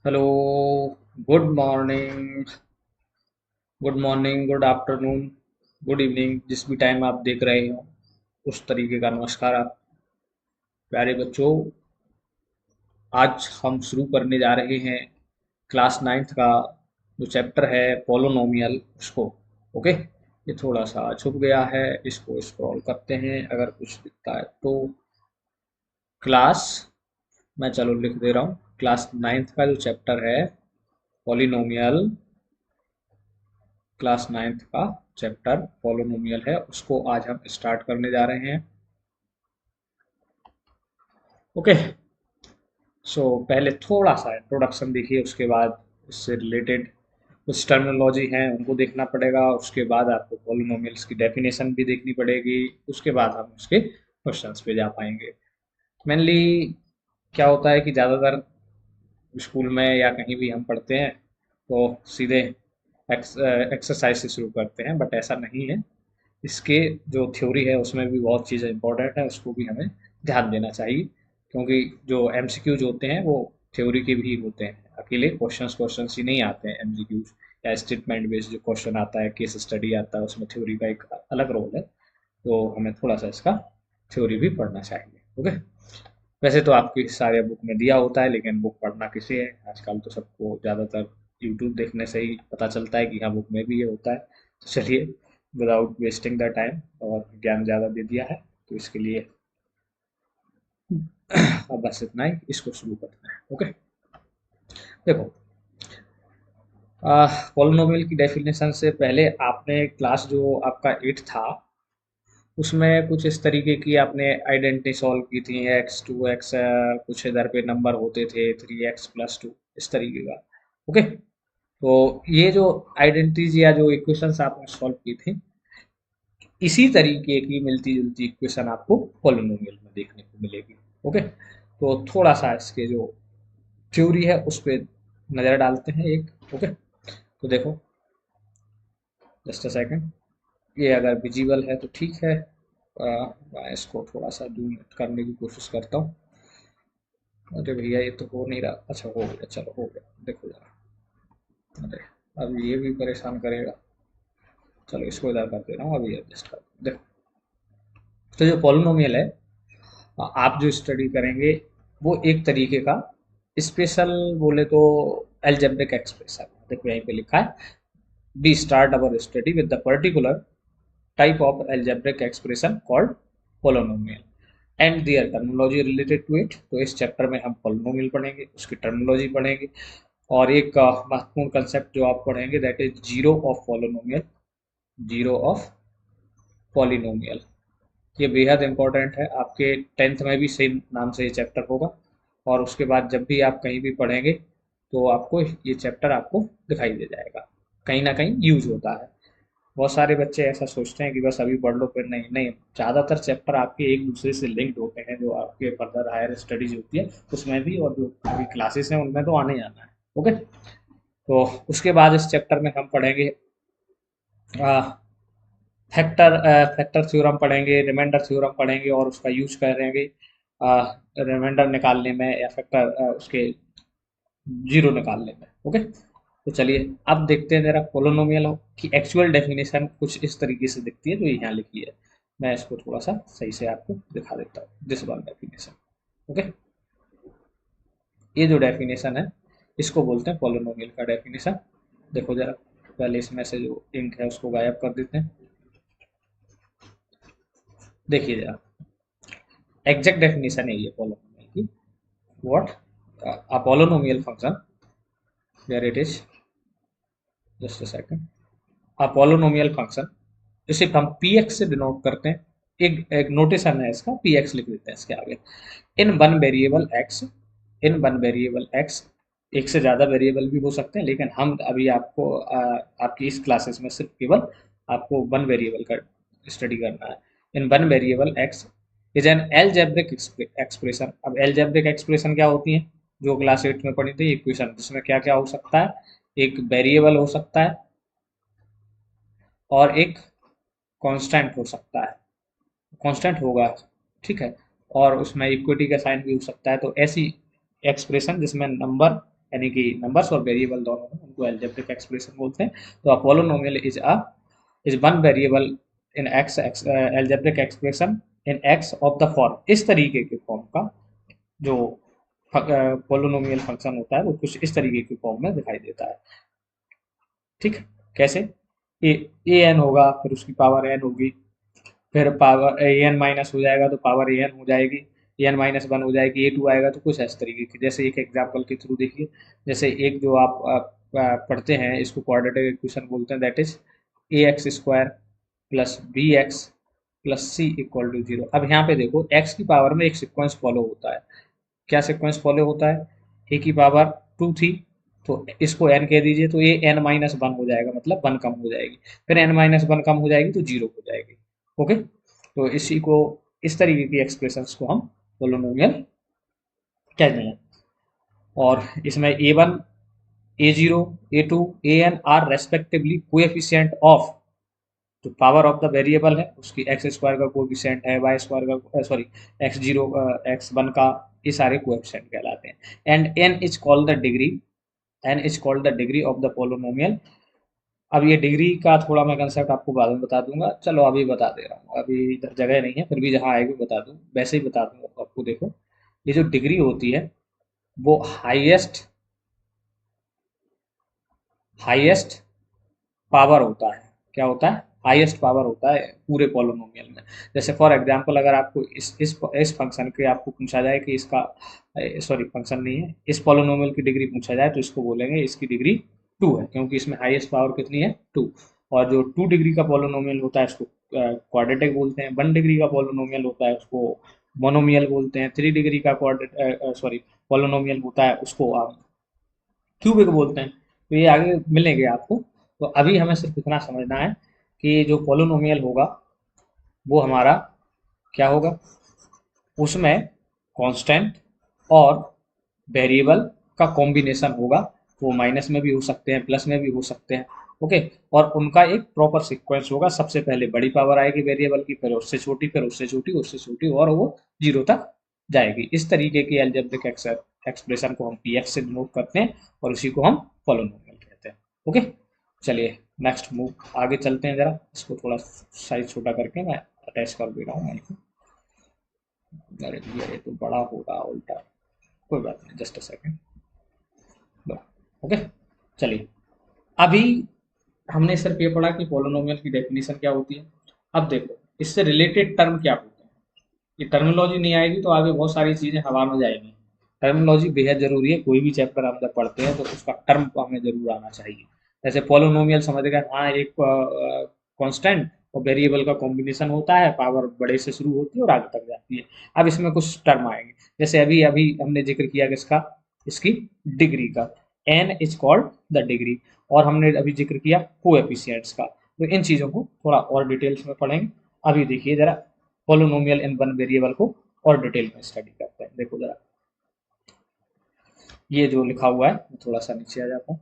Hello. Good morning. Good morning, good afternoon, good evening, जिस भी time आप देख रहे हो उस तरीके का नमस्कार आप प्यारे बच्चों। आज हम शुरू करने जा रहे हैं क्लास नाइन्थ का जो चैप्टर है पोलोनोमियल उसको। ओके, ये थोड़ा सा छुप गया है, इसको स्क्रॉल करते हैं, अगर कुछ दिखता है तो। क्लास, मैं चलो लिख दे रहा हूँ, क्लास नाइन्थ का जो चैप्टर है पॉलिनोमियल, क्लास नाइन्थ का चैप्टर पॉलिनोमियल है, उसको आज हम स्टार्ट करने जा रहे हैं। ओके, सो पहले थोड़ा सा इंट्रोडक्शन देखिए, उसके बाद इससे रिलेटेड कुछ टर्मिनोलॉजी हैं उनको देखना पड़ेगा, उसके बाद आपको पॉलिनोमियल्स की डेफिनेशन भी देखनी पड़ेगी, उसके बाद हम उसके क्वेश्चंस पे जा पाएंगे। मेनली क्या होता है कि ज़्यादातर स्कूल में या कहीं भी हम पढ़ते हैं तो सीधे एक्सरसाइज से शुरू करते हैं, बट ऐसा नहीं है। इसके जो थ्योरी है उसमें भी बहुत चीज़ें इंपॉर्टेंट है, उसको भी हमें ध्यान देना चाहिए, क्योंकि जो एमसीक्यूज होते हैं वो थ्योरी के भी होते हैं, अकेले क्वेश्चंस क्वेश्चंस ही नहीं आते हैं एमसीक्यूज या स्टेटमेंट बेस्ड जो क्वेश्चन आता है, केस स्टडी आता है, उसमें थ्योरी का एक अलग रोल है। तो हमें थोड़ा सा इसका थ्योरी भी पढ़ना चाहिए। ओके, वैसे तो आपकी सारे बुक में दिया होता है, लेकिन बुक पढ़ना किसे है, आजकल तो सबको ज़्यादातर यूट्यूब देखने से ही पता चलता है कि हाँ बुक में भी ये होता है। तो चलिए, विदाउट वेस्टिंग द टाइम, और ज्ञान ज़्यादा दे दिया है तो इसके लिए अब बस इतना ही, इसको शुरू करते हैं। ओके, देखो, पॉलिनोमियल की डेफिनेशन से पहले आपने क्लास जो आपका 8 था उसमें कुछ इस तरीके की आपने आइडेंटिटी सॉल्व की थी, एक्स टू एक्स, कुछ इधर पे नंबर होते थे 3x+2, इस तरीके का। ओके, तो ये जो आइडेंटिटीज या जो इक्वेशंस आपने सॉल्व की थी, इसी तरीके की मिलती जुलती इक्वेशन आपको पॉलिनोमियल में देखने को मिलेगी। ओके, तो थोड़ा सा इसके जो थ्योरी है उस पर नज़र डालते हैं एक। ओके, तो देखो, जस्ट अ सेकंड, ये अगर विजिबल है तो ठीक है। मैं इसको थोड़ा सा जूम करने की कोशिश करता हूँ। अरे भैया ये तो हो नहीं रहा, अच्छा हो गया, चलो हो गया, देखो जरा। अरे अब ये भी परेशान करेगा, चलो इसको इधर कर दे रहा हूँ, अभी एडजस्ट कर देखो। तो जो पॉलिनोमियल है, आप जो स्टडी करेंगे वो एक तरीके का स्पेशल बोले तो एल्जेब्रिक एक्सप्रेशन। देखो यहीं पे लिखा है, we start our study with the particular type of algebraic expression called polynomial and their terminology related to it. तो इस चैप्टर में हम पोलोनोमियल पढ़ेंगे, उसकी टर्मिनोलॉजी पढ़ेंगे, और एक महत्वपूर्ण कंसेप्ट जो आप पढ़ेंगे that is zero of polynomial. Zero of polynomial, ये बेहद इंपॉर्टेंट है, आपके 10th में भी सेम नाम से ये चैप्टर होगा, और उसके बाद जब भी आप कहीं भी पढ़ेंगे तो आपको ये चैप्टर आपको दिखाई दे जाएगा, कहीं ना कहीं यूज होता है। बहुत सारे बच्चे ऐसा सोचते हैं कि बस अभी पढ़ लो, फिर नहीं नहीं, ज़्यादातर चैप्टर आपके एक दूसरे से लिंक्ड होते हैं, जो आपके फर्दर हायर स्टडीज होती है उसमें भी, और जो अभी क्लासेस हैं उनमें तो आने ही आना है। ओके, तो उसके बाद इस चैप्टर में हम पढ़ेंगे फैक्टर, फैक्टर थ्योरम पढ़ेंगे, रिमाइंडर थ्योरम पढ़ेंगे, और उसका यूज करेंगे रिमाइंडर निकालने में या फैक्टर उसके जीरो निकालने में। ओके, तो चलिए अब देखते हैं जरा पोलोनोमियल की एक्चुअल डेफिनेशन कुछ इस तरीके से दिखती है जो यहाँ लिखी है। मैं इसको थोड़ा सा सही से आपको दिखा देता हूँ, दिस वन डेफिनेशन। ओके, ये जो डेफिनेशन है इसको बोलते हैं पोलोनोमियल का डेफिनेशन। देखो जरा, पहले इसमें से जो इंक है उसको गायब कर देते हैं। देखिए जरा, एग्जैक्ट डेफिनेशन है ये पोलोनोमियल की। What a polynomial function, where it is, just a second, a polynomial function, इसे हम px से डिनोट करते हैं। एक नोटेशन है इसका, px लिख देते हैं इसके आगे। इन वन वेरिएबल x, इन वन वेरिएबल x, एक से ज़्यादा वेरिएबल भी हो सकते हैं, लेकिन हम अभी आपको आपकी इस क्लासेस में सिर्फ केवल आपको वन वेरिएबल का स्टडी करना है। इन one variable x is an algebraic expression. अब एलजेब्रिक एक्सप्रेशन क्या होती है, जो क्लास 8 में पढ़ी थी, इक्वेशन जिसमें क्या क्या हो सकता है, एक वेरिएबल हो सकता है और एक कांस्टेंट हो सकता है, कांस्टेंट होगा, ठीक है, और उसमें इक्विटी का साइन भी हो सकता है। तो ऐसी एक्सप्रेशन जिसमें नंबर यानी कि नंबर्स और वेरिएबल दोनों हैं, उनको एल्जेब्रिक एक्सप्रेशन बोलते हैं। तो a polynomial is one variable in x algebraic expression in x of the form, इस तरीके के फॉर्म का जो पॉलिनोमियल फंक्शन होता है वो कुछ इस तरीके की फॉर्म में दिखाई देता है। ठीक, कैसे? ए एन होगा, फिर उसकी पावर एन होगी, फिर पावर ए एन माइनस हो जाएगा तो पावर ए एन हो जाएगी, ए एन माइनस वन हो जाएगी, ए टू आएगा तो कुछ इस तरीके की। जैसे एक एग्जाम्पल के थ्रू देखिए, जैसे एक जो आप पढ़ते हैं इसको क्वाड्रेटिक इक्वेशन बोलते हैं, that is a x square plus b x plus c equal to zero. अब यहाँ पे देखो एक्स की पावर में एक सिक्वेंस फॉलो होता है। क्या सीक्वेंस फॉलो होता है? ए की पावर टू थी तो इसको एन कह दीजिए, तो ये एन माइनस वन हो जाएगा, मतलब वन कम हो जाएगी, फिर एन माइनस वन कम हो जाएगी तो जीरो हो जाएगी। ओके, तो इसी को, इस तरीके की एक्सप्रेशंस को हम पोलिनोमियल कहते हैं। और इसमें a one, a zero, a two, a n are respectively coefficient of जो पावर ऑफ द वेरिएबल है उसकी एक्स स्क्वायर का कोएफिशिएंट है, वाई स्क्वायर का sorry x zero x one का, ये सारे कोएफिशिएंट कहलाते हैं। And n is called the degree, n is called the degree of the polynomial. अब ये डिग्री का थोड़ा मैं कंसेप्ट आपको बाद में बता दूंगा, चलो अभी बता दे रहा हूँ, अभी इधर जगह नहीं है, फिर भी जहाँ आएगी बता दूँ, वैसे ही बता दूंगा आपको। देखो, ये जो डिग्री होती है वो हाईएस्ट पावर होता है। क्या होता है? हाईएस्ट पावर होता है पूरे पॉलिनोमियल में। जैसे फॉर एग्जांपल अगर आपको इस फंक्शन के आपको पूछा जाए कि इसका, सॉरी फंक्शन नहीं है, इस पॉलिनोमियल की डिग्री पूछा जाए तो इसको बोलेंगे इसकी डिग्री 2 है, क्योंकि इसमें हाईएस्ट पावर कितनी है? 2। और जो 2 डिग्री का पॉलिनोमियल होता है उसको क्वाड्रेटिक बोलते हैं, 1 डिग्री का पॉलिनोमियल होता है उसको मोनोमियल बोलते हैं, 3 डिग्री का सॉरी पॉलिनोमियल होता है उसको आप क्यूबिक बोलते हैं। तो ये आगे मिलेंगे आपको। तो अभी हमें सिर्फ इतना समझना है कि जो पॉलिनोमियल होगा वो हमारा क्या होगा, उसमें कांस्टेंट और वेरिएबल का कॉम्बिनेशन होगा। वो माइनस में भी हो सकते हैं, प्लस में भी हो सकते हैं। ओके, और उनका एक प्रॉपर सीक्वेंस होगा, सबसे पहले बड़ी पावर आएगी वेरिएबल की, फिर उससे छोटी, फिर उससे छोटी, उससे छोटी, और वो जीरो तक जाएगी। इस तरीके की अलजेब्रिक एक्सप्रेशन को हम पी एक्स से डिनोट करते हैं और उसी को हम पॉलिनोमियल कहते हैं। ओके, चलिए नेक्स्ट मूव आगे चलते हैं। जरा इसको थोड़ा साइज छोटा करके मैं अटैच कर दे रहा हूँ। अरे भैया ये तो बड़ा होगा उल्टा, कोई बात नहीं, जस्ट अ सेकेंड। ओके, चलिए अभी हमने सिर्फ ये पढ़ा कि पोलिनोमियल की डेफिनेशन क्या होती है। अब देखो इससे रिलेटेड टर्म क्या होते हैं। ये टर्मिनोलॉजी नहीं आएगी तो आगे बहुत सारी चीजें हवा में जाएंगी। टर्मिनोलॉजी बेहद जरूरी है, कोई भी चैप्टर हम जब पढ़ते हैं तो उसका टर्म हमें जरूर आना चाहिए। जैसे पोलिनोमियल समझ गए, हाँ एक कांस्टेंट और वेरिएबल का कॉम्बिनेशन होता है, पावर बड़े से शुरू होती है और आगे तक जाती है। अब इसमें कुछ टर्म आएंगे, जैसे अभी अभी हमने जिक्र किया किसका, इसकी डिग्री का, n is called the degree, और हमने अभी जिक्र किया कोएफिशिएंट्स का। तो इन चीजों को थोड़ा और डिटेल्स में पढ़ेंगे। अभी देखिए जरा पोलिनोमियल इन वन वेरिएबल को और डिटेल में स्टडी करते हैं। देखो जरा ये जो लिखा हुआ है, मैं थोड़ा सा नीचे आ जाता हूँ।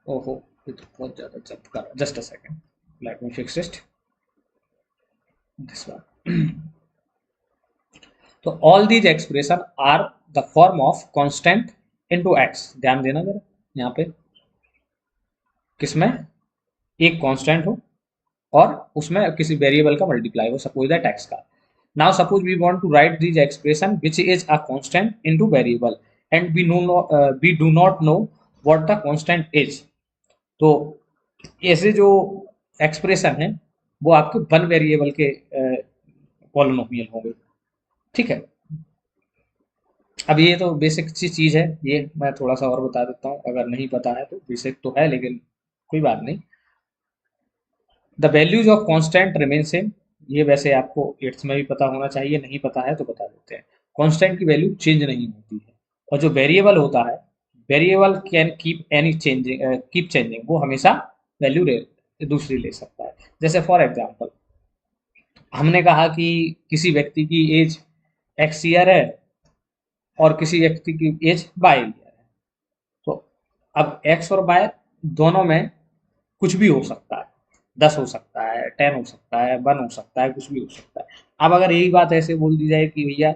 ओहो, ये तो बहुत ज्यादा जंप कर रहा है, just a second, let me fix it this one. तो all these expression are the form of constant into x. ध्यान देना जरा यहाँ पे, किसमें एक कांस्टेंट हो और उसमें किसी वेरिएबल का मल्टीप्लाई हो, सपोज दैट एक्स का। Now suppose we want to write this expression which is a constant into variable and we do not know what the constant is. तो ऐसे जो एक्सप्रेशन है वो आपके वन वेरिएबल के पॉलिनोमियल होंगे। ठीक है, अब ये तो बेसिक सी चीज है, ये मैं थोड़ा सा और बता देता हूँ, अगर नहीं पता है तो, बेसिक तो है लेकिन कोई बात नहीं। The values of constant remain same, ये वैसे आपको एट्थ में भी पता होना चाहिए, नहीं पता है तो बता देते हैं। कांस्टेंट की वैल्यू चेंज नहीं होती है, और जो वेरिएबल होता है, variable can keep any changing, keep changing, वो हमेशा वैल्यू दूसरी ले सकता है। जैसे फॉर एग्जांपल हमने कहा कि किसी व्यक्ति की एज एक्स ईयर है और किसी व्यक्ति की एज वाई ईयर है। तो अब एक्स और वाई दोनों में कुछ भी हो सकता है, 10 हो सकता है, 10 हो सकता है, 1 हो सकता है, कुछ भी हो सकता है। अब अगर यही बात ऐसे बोल दी जाए कि भैया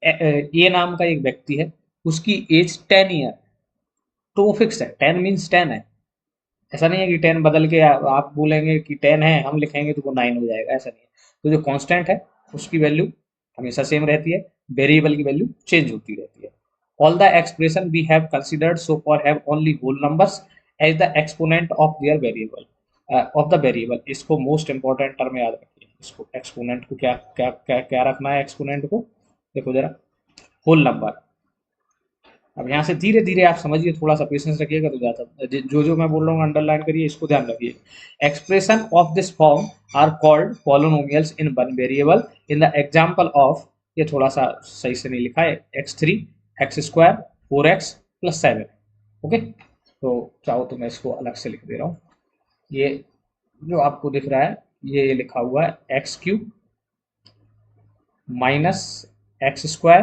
ए नाम का एक व्यक्ति है, उसकी एज 10 ईयर, तो वो फिक्स है, 10 मीन्स 10 है। ऐसा नहीं है कि 10 बदल के आप बोलेंगे कि 10 है, हम लिखेंगे तो वो 9 हो जाएगा, ऐसा नहीं है। तो जो कांस्टेंट है उसकी वैल्यू हमेशा सेम रहती है, वेरिएबल की वैल्यू चेंज होती रहती है। All the expression we have considered so far have only whole numbers as the exponent of their variable, of the variable. इसको मोस्ट इंपॉर्टेंट टर्म याद रखिए, इसको एक्सपोनेंट को क्या क्या क्या क्या रखना है, एक्सपोनेंट को देखो जरा, होल नंबर। अब यहाँ से धीरे धीरे आप समझिए, थोड़ा सा पेशेंस रखिएगा तो ज्यादा, जो जो मैं बोल रहा हूँ अंडरलाइन करिए, इसको ध्यान रखिए। Expression of this form are called polynomials in one variable in the example of, ये थोड़ा सा सही से नहीं लिखा है, x3 x square 4x plus 7। Okay, तो चाहो तो मैं इसको अलग से लिख दे रहा हूँ। ये जो आपको दिख रहा है, ये लिखा हुआ है x³ minus x square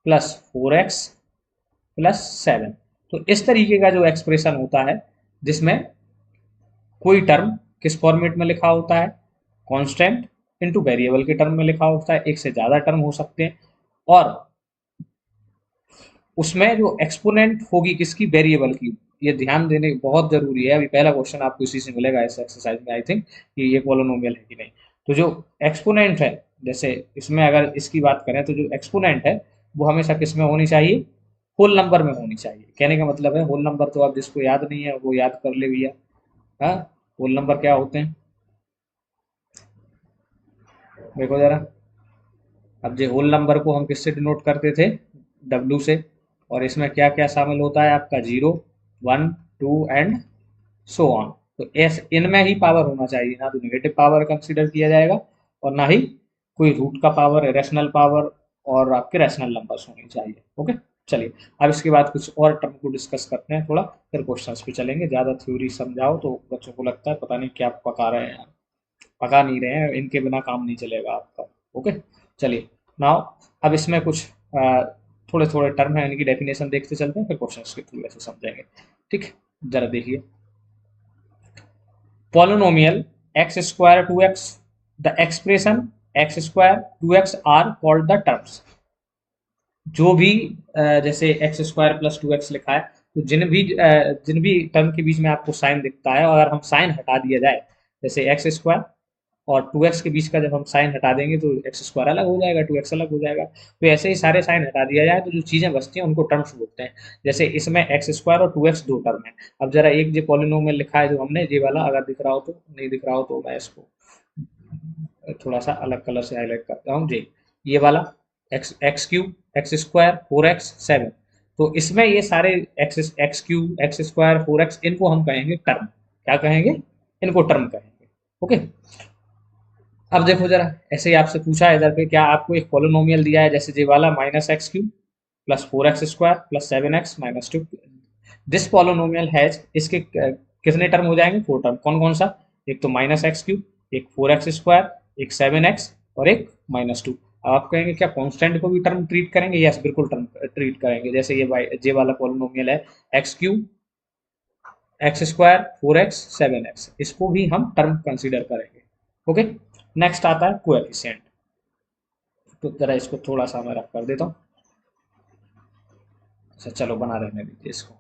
plus 4x plus 7। तो इस तरीके का जो एक्सप्रेशन होता है, जिसमें कोई टर्म किस फॉर्मेट में लिखा होता है, कांस्टेंट इनटू वेरिएबल के टर्म में लिखा होता है, एक से ज्यादा टर्म हो सकते हैं, और उसमें जो एक्सपोनेंट होगी किसकी, वेरिएबल की। ये ध्यान देने बहुत जरूरी है, अभी पहला क्वेश्चन आपको इसी से मिलेगा इस एक्सरसाइज में, आई थिंक, कि ये पॉलिनोमियल है कि नहीं। तो जो एक्सपोनेंट है, जैसे इसमें अगर इसकी बात करें तो जो एक्सपोनेंट है वो हमेशा किस में होनी चाहिए, होल नंबर में होनी चाहिए। कहने का मतलब है होल नंबर, तो आप जिसको याद नहीं है वो याद कर ले भैया। हाँ, होल नंबर क्या होते हैं, देखो जरा। अब जो होल नंबर को हम किससे डिनोट करते थे, डब्ल्यू से, और इसमें क्या क्या शामिल होता है आपका, 0 1 2 एंड सो ऑन। तो एस इनमें ही पावर होना चाहिए, ना तो नेगेटिव पावर कंसीडर किया जाएगा और ना ही कोई रूट का पावर, रैशनल पावर, और आपके रैशनल नंबर्स होने चाहिए। ओके, चलिए अब इसके बाद कुछ और टर्म को डिस्कस करते हैं थोड़ा, फिर क्वेश्चंस पे चलेंगे। ज़्यादा थ्योरी समझाओ तो बच्चों को लगता है पता नहीं क्या पका रहे हैं, पका नहीं रहे हैं, इनके बिना काम नहीं चलेगा आपका। ओके, चलिए नाउ अब इसमें कुछ थोड़े थोड़े टर्म है, इनकी डेफिनेशन देखते चलते हैं, फिर क्वेश्चंस के थ्रू ऐसे समझेंगे। ठीक है, जरा देखिए। Polynomial x square 2x, the expression x square 2x are called the terms. जो भी जैसे एक्स स्क्वायर प्लस 2x लिखा है, तो जिन भी टर्म के बीच में आपको साइन दिखता है, अगर हम साइन हटा दिया जाए, जैसे एक्स स्क्वायर और 2x के बीच का जब हम साइन हटा देंगे तो एक्स स्क्वायर अलग हो जाएगा, 2x अलग हो जाएगा। तो ऐसे ही सारे साइन हटा दिया जाए तो जो चीजें बचती हैं उनको टर्म्स बोलते हैं। जैसे इसमें एक्स स्क्वायर और 2x दो टर्म है। अब जरा एक जो पॉलिनोमियल लिखा है जो हमने, ये वाला, अगर दिख रहा हो तो, नहीं दिख रहा हो तो मैं इसको थोड़ा सा अलग कलर से हाईलाइट करता हूँ जी। ये वाला x³ एक्स स्क्वायर 4x 7, तो इसमें ये सारे x³ एक्स स्क्वायर 4x, इनको हम कहेंगे टर्म। क्या कहेंगे, इनको टर्म कहेंगे। ओके, अब देखो जरा, ऐसे ही आपसे पूछा है इधर पे, क्या आपको एक पॉलिनोमियल दिया है जैसे ये वाला, -x³ plus 4x square plus 7x-2। This polynomial has, इसके कितने टर्म हो जाएंगे, 4 टर्म। कौन कौन सा, एक तो -x³, एक 4x स्क्वायर, एक 7x और एक -2। अब आप कहेंगे क्या कांस्टेंट को भी टर्म ट्रीट करेंगे, यस बिल्कुल टर्म ट्रीट करेंगे। जैसे ये वाला पॉलिनोमियल है x³ x square 4x 7x, इसको भी हम टर्म कंसीडर करेंगे। ओके, नेक्स्ट आता है कोएफिशिएंट। तो जरा इसको थोड़ा सा मैं रख कर देता हूँ। अच्छा चलो, बना रहने दीजिए इसको।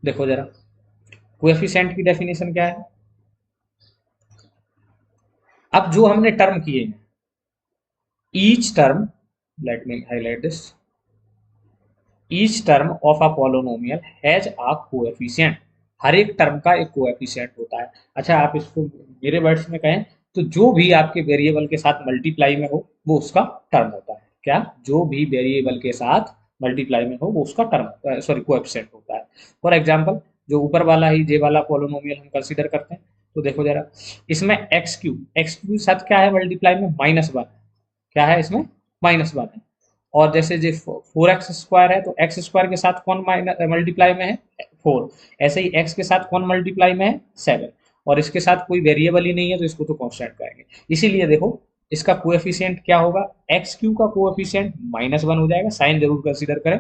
देखो जरा, कोएफिशिएंट की डेफिनेशन क्या है। अब जो हमने टर्म किए हैं, each term, let me highlight this, each term of a polynomial has a coefficient. हर एक टर्म का एक कोएफिशिएंट होता है। अच्छा, आप इसको मेरे वर्ड्स में कहें तो जो भी आपके वेरिएबल के साथ मल्टीप्लाई में हो वो उसका टर्म होता है। क्या, जो भी वेरिएबल के साथ मल्टीप्लाई में हो वो उसका टर्म, सॉरी, कोएफिशिएंट होता है। फॉर एग्जांपल, जो ऊपर वाला ही जे वाला पॉलिनोमियल हम कंसीडर करते हैं, तो देखो जरा, इसमें एक्स क्यूब साथ क्या है मल्टीप्लाई में, -1। क्या है इसमें, -1 है। और जैसे जो 4x स्क्वायर है, तो एक्स स्क्वायर के साथ कौन मल्टीप्लाई में है, 4। ऐसे ही x के साथ कौन मल्टीप्लाई में है, 7। और इसके साथ कोई वेरिएबल ही नहीं है तो इसको तो कांस्टेंट कहेंगे। इसीलिए देखो, इसका कोएफिशिएंट क्या होगा, x³ का कोएफिशिएंट -1 हो जाएगा, साइन जरूर कंसीडर करें।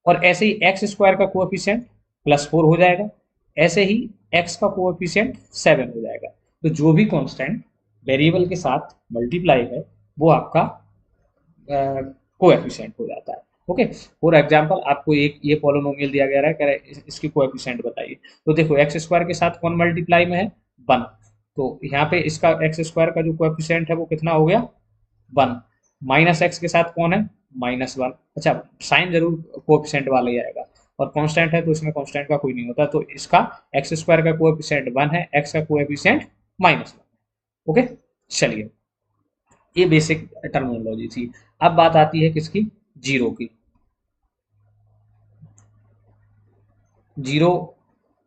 और ऐसे ही एक्स स्क्वायर का कोएफिशिएंट +4 हो जाएगा। ऐसे ही x का कोएफिशिएंट 7 हो जाएगा। तो जो भी कांस्टेंट वेरिएबल के साथ मल्टीप्लाई है वो आपका कोएफिशिएंट हो जाता है। ओके। फॉर एग्जांपल आपको एक ये पॉलिनोमियल दिया गया है, कह रहा है इसकी कोएफिशिएंट बताइए। तो देखो एक्स स्क्वायर के साथ कौन मल्टीप्लाई में है, 1। तो यहाँ पे इसका एक्स स्क्वायर का जो कोएफिशिएंट है वो कितना हो गया, 1। माइनस एक्स के साथ कौन है, -1। अच्छा, साइन जरूर कोएफिशिएंट वाला ही आएगा, और कांस्टेंट है तो इसमें कांस्टेंट का कोई नहीं होता, तो इसका एक्स स्क्वायर का कोएफिशिएंट 1 है, एक्स का कोएफिशिएंट -1। ओके, चलिए, ये बेसिक टर्मिनोलॉजी थी। अब बात आती है किसकी, जीरो की। जीरो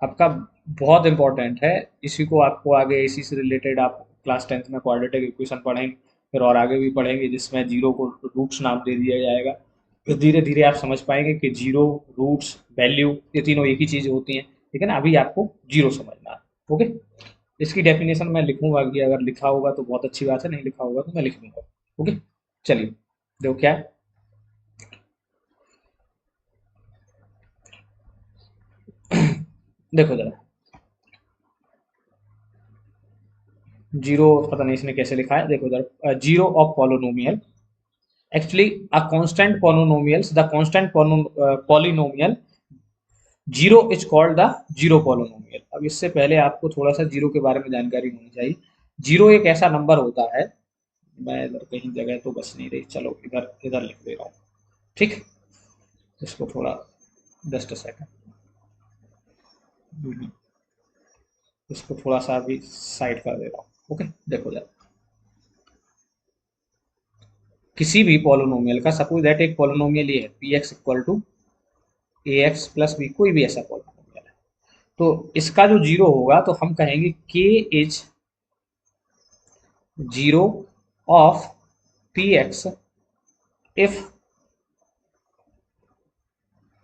आपका बहुत इंपॉर्टेंट है, इसी को आपको आगे इसी से रिलेटेड आप क्लास 10th में क्वाड्रेटिक इक्वेशन पढ़ेंगे, फिर और आगे भी पढ़ेंगे, जिसमें जीरो को रूट्स नाम दे दिया जाएगा। फिर धीरे धीरे आप समझ पाएंगे कि जीरो, रूट्स, वैल्यू, ये तीनों एक ही चीज होती हैं, ठीक है ना। अभी आपको जीरो समझना है। ओके, इसकी डेफिनेशन मैं लिखूंगा कि अगर लिखा होगा तो बहुत अच्छी बात है, नहीं लिखा होगा तो मैं लिख दूंगा। ओके, चलिए, देखो क्या है। देखो जरा, जीरो, पता नहीं इसने कैसे लिखा है, देखो जरा, zero of polynomial, actually a constant polynomials, the constant polynomial zero is called the zero polynomial. अब इससे पहले आपको थोड़ा सा जीरो के बारे में जानकारी होनी चाहिए। जीरो एक ऐसा नंबर होता है, मैं इधर कहीं जगह तो बस नहीं रही, चलो इधर इधर लिख दे रहा हूँ, ठीक। इसको थोड़ा, जस्ट अ सेकंड, इसको थोड़ा सा अभी साइड कर दे रहा हूँ। ओके, देखो जरा, किसी भी पोलोनोमियल का, सपोज दैट एक पोलोनोमियल ये है p x equal to a x plus b, कोई भी ऐसा पोलोनोमियल है, तो इसका जो जीरो होगा तो हम कहेंगे के is zero of P x if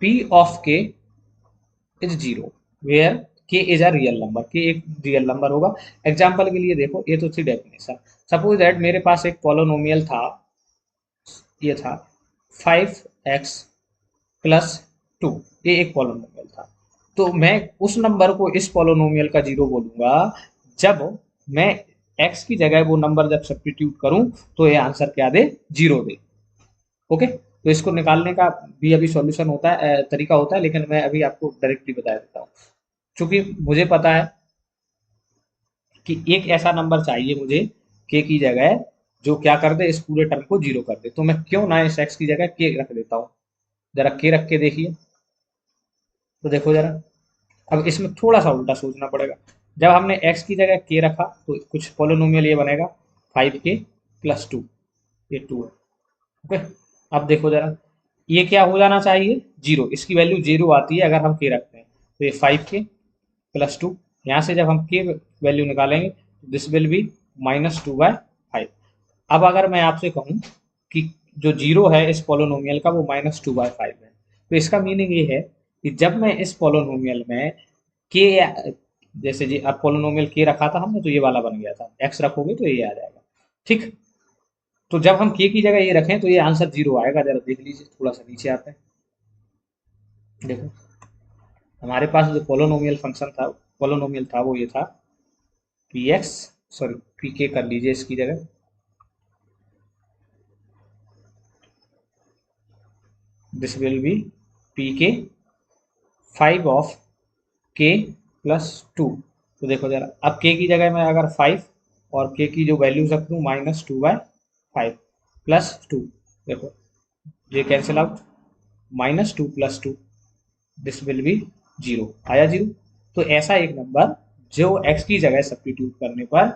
P of के इज जीरो, वेयर के इज अ रियल नंबर, के एक रियल नंबर होगा। एग्जाम्पल के लिए देखो, ये तो थी डेफिनेशन। सपोज दैट मेरे पास एक पोलोनोमियल था, ये था 5x प्लस 2, ये एक पोलोनोमियल था। तो मैं उस नंबर को इस पोलोनोमियल का जीरो बोलूंगा जब मैं x की जगह वो नंबर जब सब्स्टिट्यूट करूं तो ये आंसर क्या दे, जीरो दे। ओके, तो इसको निकालने का भी अभी सॉल्यूशन होता है, तरीका होता है, लेकिन मैं अभी आपको डायरेक्टली बता देता हूँ। क्योंकि मुझे पता है कि एक ऐसा नंबर चाहिए मुझे के की जगह जो क्या कर दे, इस पूरे टर्म को जीरो कर दे, तो मैं क्यों ना इस एक्स की जगह के रख देता हूँ। जरा के रख के देखिए, तो देखो जरा, अब इसमें थोड़ा सा उल्टा सोचना पड़ेगा। जब हमने एक्स की जगह के रखा तो कुछ पोलिनोमियल ये बनेगा 5k प्लस 2, ये 2 है। ओके, अब देखो जरा, ये क्या हो जाना चाहिए, जीरो, इसकी वैल्यू जीरो आती है अगर हम के रखते हैं, तो ये 5k प्लस 2, यहाँ से जब हम के वैल्यू निकालेंगे दिस विल बी -2/5। अब अगर मैं आपसे कहूँ कि जो जीरो है इस पोलोनोमियल का वो -2/5 है, तो इसका मीनिंग ये है कि जब मैं इस पोलोनोमियल में के, जैसे जी अब पोलोनोमियल के रखा था हमने तो ये वाला बन गया था, एक्स रखोगे तो ये आ जाएगा, ठीक। तो जब हम के की जगह ये रखें तो ये आंसर जीरो आएगा। जरा देख लीजिए, थोड़ा सा नीचे आते हैं, देखो हमारे पास जो पोलोनोमियल फंक्शन था, पोलोनोमियल था, वो ये था पी एक्स, सॉरी पी के कर लीजिए इसकी जगह, दिस विल बी पी के 5 ऑफ के प्लस 2। तो देखो जरा, अब के की जगह मैं अगर 5 और के की जो वैल्यूज रख दूँ -2/5 प्लस 2, देखो ये cancel out, -2 plus 2, this will be zero, आया जीरो। तो ऐसा एक नंबर जो एक्स की जगह सब्स्टिट्यूट करने पर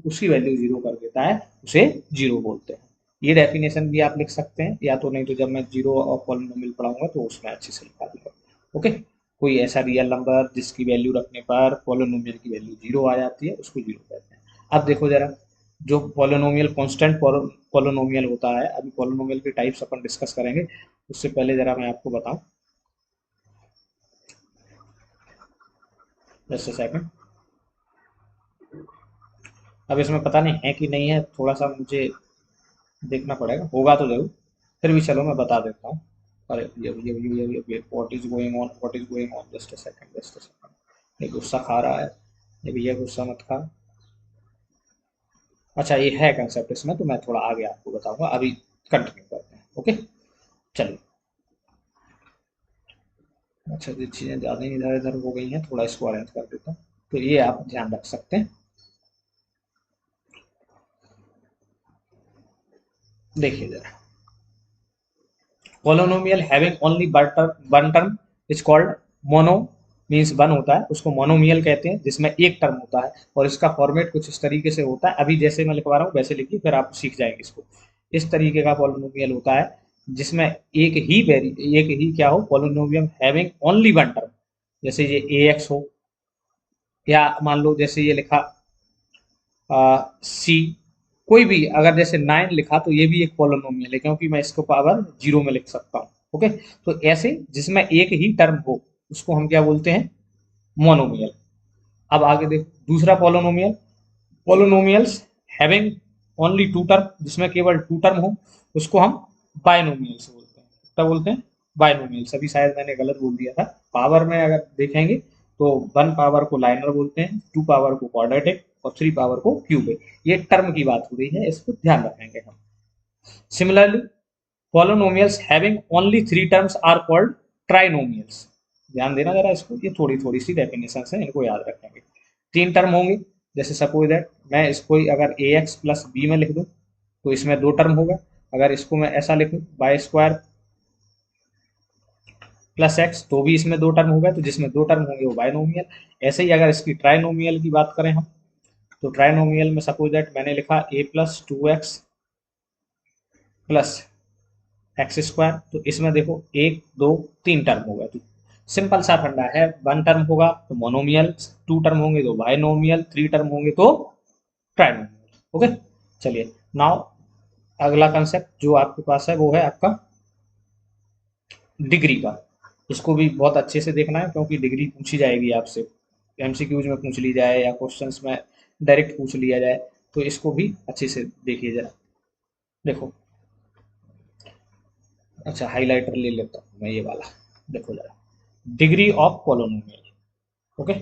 उसकी वैल्यू जीरो कर देता है, उसे जीरो बोलते हैं। ये डेफिनेशन भी आप लिख सकते हैं, या तो नहीं तो जब मैं जीरो और पॉलिनोमियल पढ़ाऊंगा तो उसमें अच्छे से लिखा दूंगा। ओके, कोई ऐसा रियल नंबर जिसकी वैल्यू रखने पर पॉलिनोमियल की वैल्यू जीरो आ जाती है उसको जीरो कहते हैं। अब देखो जरा, जो पॉलिनोमियल कांस्टेंट पॉलिनोमियल होता है, अभी पॉलिनोमियल के टाइप्स अपन डिस्कस करेंगे, उससे पहले जरा मैं आपको बताऊं, जस्ट अ सेकंड। अब इसमें पता नहीं है कि नहीं है, थोड़ा सा मुझे देखना पड़ेगा, होगा तो जरूर, फिर भी चलो मैं बता देता हूँ। अरे ये what is going on, what is going on, just a second, just a second, ये गुस्सा खा रहा है, ये भैया गुस्सा मत खा। अच्छा, ये है कंसेप्ट इसमें, तो मैं थोड़ा आगे आपको बताऊंगा, अभी कंटिन्यू करते हैं। ओके, चलिए, अच्छा, ये चीज़ें ज़्यादा ही इधर इधर हो गई हैं, थोड़ा इसको अरेंज कर देता हूँ। तो ये आप ध्यान रख सकते हैं। देखिए जरा, polynomial having only one term is called mono, means one होता है उसको मोनोमियल कहते हैं, जिसमें एक टर्म होता है और इसका फॉर्मेट कुछ इस तरीके से होता है। अभी जैसे मैं लिखवा रहा हूँ वैसे लिखिए, फिर आप सीख जाएंगे इसको। इस तरीके का पोलिनोमियल होता है जिसमें एक ही क्या हो, polynomial having only one term, जैसे ये ए एक्स हो, या मान लो जैसे ये लिखा सी, कोई भी अगर जैसे 9 लिखा तो ये भी एक पोलिनोमियल है, क्योंकि मैं इसको पावर जीरो में लिख सकता हूँ। ओके, तो ऐसे जिसमें एक ही टर्म हो उसको हम क्या बोलते हैं, मोनोमियल। अब आगे देख, दूसरा polynomial, polynomials having only two term, जिसमें केवल टू टर्म हो उसको हम बायनोमियल्स बोलते हैं। क्या बोलते हैं, बायनोमियल्स। अभी शायद मैंने गलत बोल दिया था। पावर में अगर देखेंगे तो वन पावर को लाइनर बोलते हैं, टू पावर को क्वाड्रेटिक और थ्री पावर को क्यूबिक। ये टर्म की बात हो रही है, इसको ध्यान रखेंगे हम। Similarly polynomials having only three terms are called trinomials। ध्यान देना जरा इसको, ये थोड़ी थोड़ी सी डेफिनेशन है, इनको याद रखेंगे। तीन टर्म होंगे, जैसे सपोज दैट मैं इसको ही अगर ए एक्स प्लस बी में लिख दूं तो इसमें दो टर्म होगा। अगर इसको मैं ऐसा लिखूं वाई स्क्वायर प्लस एक्स तो भी इसमें दो टर्म होगा, तो जिसमें दो टर्म होंगे वो बायनोमियल। ऐसे ही अगर इसकी ट्राइनोमियल की बात करें हम, तो ट्राइनोमियल में सपोज दैट मैंने लिखा a plus two x plus x square, तो इसमें देखो एक दो तीन टर्म होगा। तो सिंपल सा फंडा है, वन टर्म होगा तो मोनोमियल, टू टर्म होंगे तो बायनोमियल, थ्री टर्म होंगे तो ट्राइनोमियल। ओके, चलिए नाउ अगला कंसेप्ट जो आपके पास है वो है आपका डिग्री का। इसको भी बहुत अच्छे से देखना है, क्योंकि डिग्री पूछी जाएगी आपसे, एमसीक्यूज में पूछ ली जाए या क्वेश्चंस में डायरेक्ट पूछ लिया जाए, तो इसको भी अच्छे से देखिए जरा। देखो, अच्छा हाइलाइटर ले लेता हूँ मैं ये वाला। देखो जरा, डिग्री ऑफ पोलिनोमियल। ओके,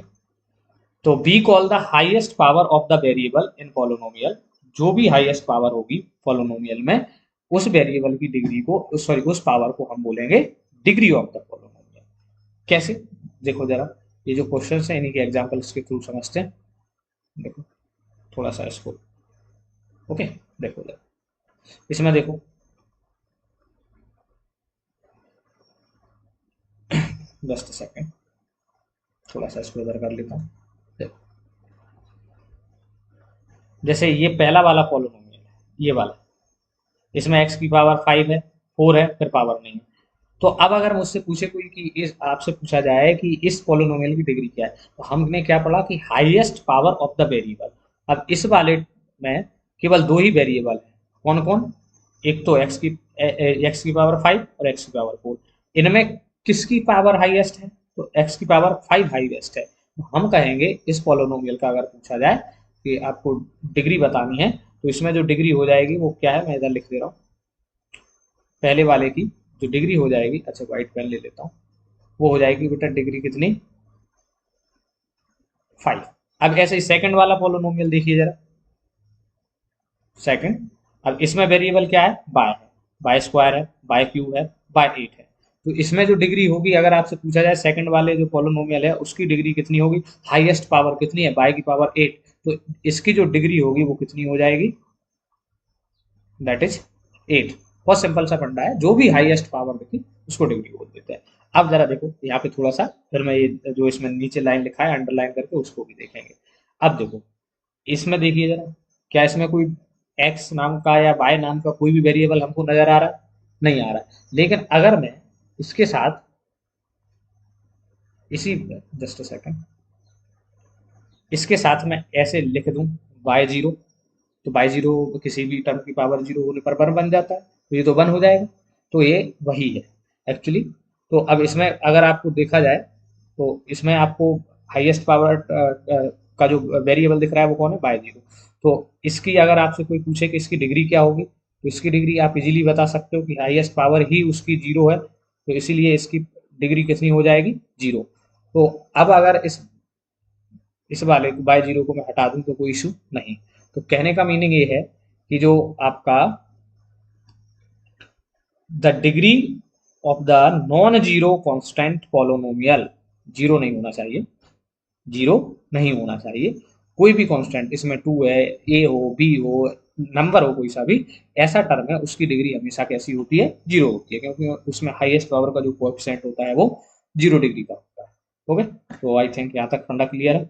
तो be call the highest power of the variable in polynomial. जो भी हाईएस्ट पावर होगी पोलिनोमियल में, उस वेरिएबल की डिग्री को, सॉरी उस पावर को हम बोलेंगे डिग्री ऑफ द पोलिनोमियल। कैसे, देखो जरा, ये जो क्वेश्चन है इन्हीं के एग्जांपल्स के थ्रू समझते हैं। देखो थोड़ा सा इसको, ओके, देखो जरा इसमें देखो, जस्ट सेकेंड, थोड़ा सा इसको इधर कर लेता हूँ। देखो, जैसे ये पहला वाला पोलिनोमियल है, ये वाला, इसमें एक्स की पावर 5 है, 4 है, फिर पावर नहीं है। तो अब अगर मुझसे पूछे कोई कि इस आपसे पूछा जाए कि इस पोलिनोमियल की डिग्री क्या है, तो हमने क्या पढ़ा कि highest power of the variable. अब इस वाले में केवल दो ही वेरिएबल है, कौन कौन, एक तो एक्स की पावर 5 और एक्स की पावर 4। इनमें किसकी पावर हाईएस्ट है, तो एक्स की पावर 5 हाईएस्ट है। तो हम कहेंगे इस पोलिनोमियल का अगर पूछा जाए कि आपको डिग्री बतानी है, तो इसमें जो डिग्री हो जाएगी वो क्या है, मैं इधर लिख दे रहा हूँ। पहले वाले की जो डिग्री हो जाएगी, अच्छा व्हाइट पेन ले लेता हूँ, वो हो जाएगी बेटा डिग्री कितनी, 5। अब ऐसे ही सेकंड वाला पोलिनोमियल देखिए जरा, सेकंड, अब इसमें वेरिएबल क्या है, बाय है, बाय स्क्वायर है, बाय क्यूब है, बाय 8 है। तो इसमें जो डिग्री होगी, अगर आपसे पूछा जाए सेकंड वाले जो पोलिनोमियल है उसकी डिग्री कितनी होगी, हाईएस्ट पावर कितनी है, बाय की पावर 8, तो इसकी जो डिग्री होगी वो कितनी हो जाएगी, दैट इज 8। बहुत सिंपल सा फंडा है, जो भी हाईएस्ट पावर देखी उसको डिग्री बोल देते हैं। अब जरा देखो यहाँ पे थोड़ा सा, फिर मैं ये जो इसमें नीचे लाइन लिखा है अंडरलाइन करके उसको भी देखेंगे। अब देखो इसमें देखिए जरा, क्या इसमें कोई एक्स नाम का या वाई नाम का कोई भी वेरिएबल हमको नजर आ रहा है, नहीं आ रहा है। लेकिन अगर मैं इसके साथ इसी, जस्ट सेकंड, इसके साथ मैं ऐसे लिख दूं वाई जीरो, तो बाई जीरो किसी भी टर्म की पावर जीरो होने पर वन बन जाता है, तो ये तो वन हो जाएगा। तो ये वही है एक्चुअली। तो अब इसमें अगर आपको देखा जाए तो इसमें आपको हाईएस्ट पावर का जो वेरिएबल दिख रहा है वो कौन है, बाई जीरो। तो इसकी अगर आपसे कोई पूछे कि इसकी डिग्री क्या होगी, तो इसकी डिग्री आप इजीली बता सकते हो कि हाईएस्ट पावर ही उसकी जीरो है, तो इसीलिए इसकी डिग्री कितनी हो जाएगी, जीरो। तो अब अगर इस वाले बाई जीरो को मैं हटा दूं तो कोई इशू नहीं। तो कहने का मीनिंग ये है कि जो आपका the degree of the non zero constant polynomial, zero नहीं होना चाहिए, जीरो नहीं होना चाहिए, कोई भी कांस्टेंट, इसमें टू है, ए हो, बी हो, नंबर हो कोई सा भी, ऐसा टर्म है उसकी डिग्री हमेशा कैसी होती है, जीरो होती है, क्योंकि उसमें हाईएस्ट पावर का जो कोएफिशिएंट होता है वो जीरो डिग्री का होता है। ओके, तो आई थिंक यहाँ तक फंडा क्लियर है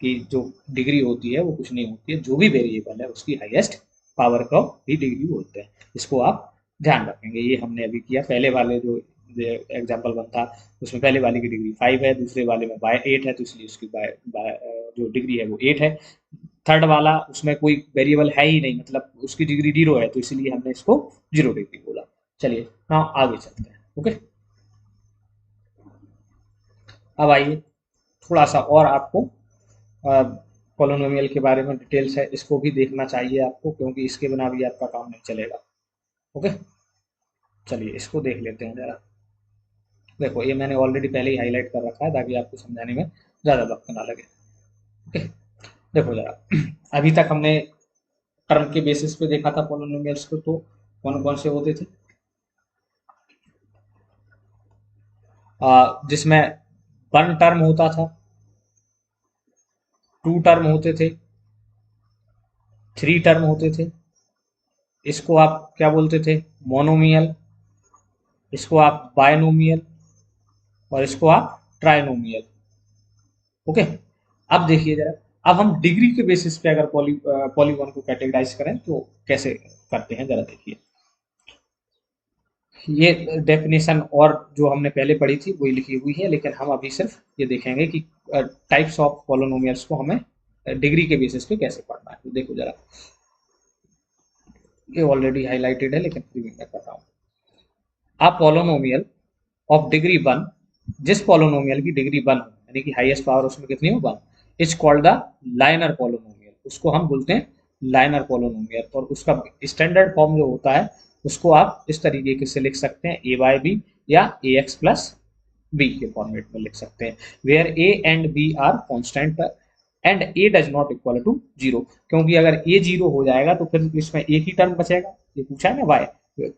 कि जो डिग्री होती है वो कुछ नहीं होती है, जो भी वेरिएबल है उसकी हाईएस्ट पावर का ही डिग्री होते हैं, इसको आप ध्यान रखेंगे। ये हमने अभी किया, पहले वाले जो एग्जाम्पल वन था उसमें पहले वाले की डिग्री 5 है, दूसरे वाले में बाय 8 है, तो इसलिए उसकी बाय जो डिग्री है वो 8 है। थर्ड वाला उसमें कोई वेरिएबल है ही नहीं, मतलब उसकी डिग्री 0 है, तो इसलिए हमने इसको 0 डिग्री बोला। चलिए हाँ आगे चलते हैं। ओके, अब आइए थोड़ा सा और आपको पॉलिनोमियल के बारे में डिटेल्स है, इसको भी देखना चाहिए आपको, क्योंकि इसके बिना भी आपका काम नहीं चलेगा। ओके, चलिए इसको देख लेते हैं जरा। देखो ये मैंने ऑलरेडी पहले ही हाईलाइट कर रखा है ताकि आपको समझाने में ज़्यादा वक्त ना लगे। ओके, देखो जरा, अभी तक हमने टर्म के बेसिस पे देखा था पॉलिनोमियल्स को, तो कौन कौन से होते थे, जिसमें वन टर्म होता था, टू टर्म होते थे, थ्री टर्म होते थे, इसको आप क्या बोलते थे, मोनोमियल, इसको आप बायनोमियल, और इसको आप ट्राइनोमियल। ओके, अब देखिए जरा, अब हम डिग्री के बेसिस पे अगर पॉलीगॉन को कैटेगराइज करें तो कैसे करते हैं जरा देखिए। ये डेफिनेशन और जो हमने पहले पढ़ी थी वही लिखी हुई है, लेकिन हम अभी सिर्फ ये देखेंगे कि टाइप्स ऑफ पॉलिनोमियल्स को हमें डिग्री के बेसिस पे कैसे पढ़ना है। तो देखो जरा, ये ऑलरेडी हाईलाइटेड है लेकिन फिर भी मैं कर रहा हूँ। A polynomial of degree one, जिस पॉलिनोमियल की डिग्री वन हो, यानी कि हाईएस्ट पावर उसमें कितनी हो, one, is called the linear polynomial, उसको हम बोलते हैं लाइनर पॉलिनोमियल। और उसका स्टैंडर्ड फॉर्म जो होता है उसको आप इस तरीके से लिख सकते हैं, ए बाई बी या ए एक्स प्लस बी के फॉर्मेट में लिख सकते हैं, where a and b are constant and a does not equal to zero. क्योंकि अगर ए जीरो हो जाएगा तो फिर इसमें एक ही टर्म बचेगा, ये पूछा है ना वाई,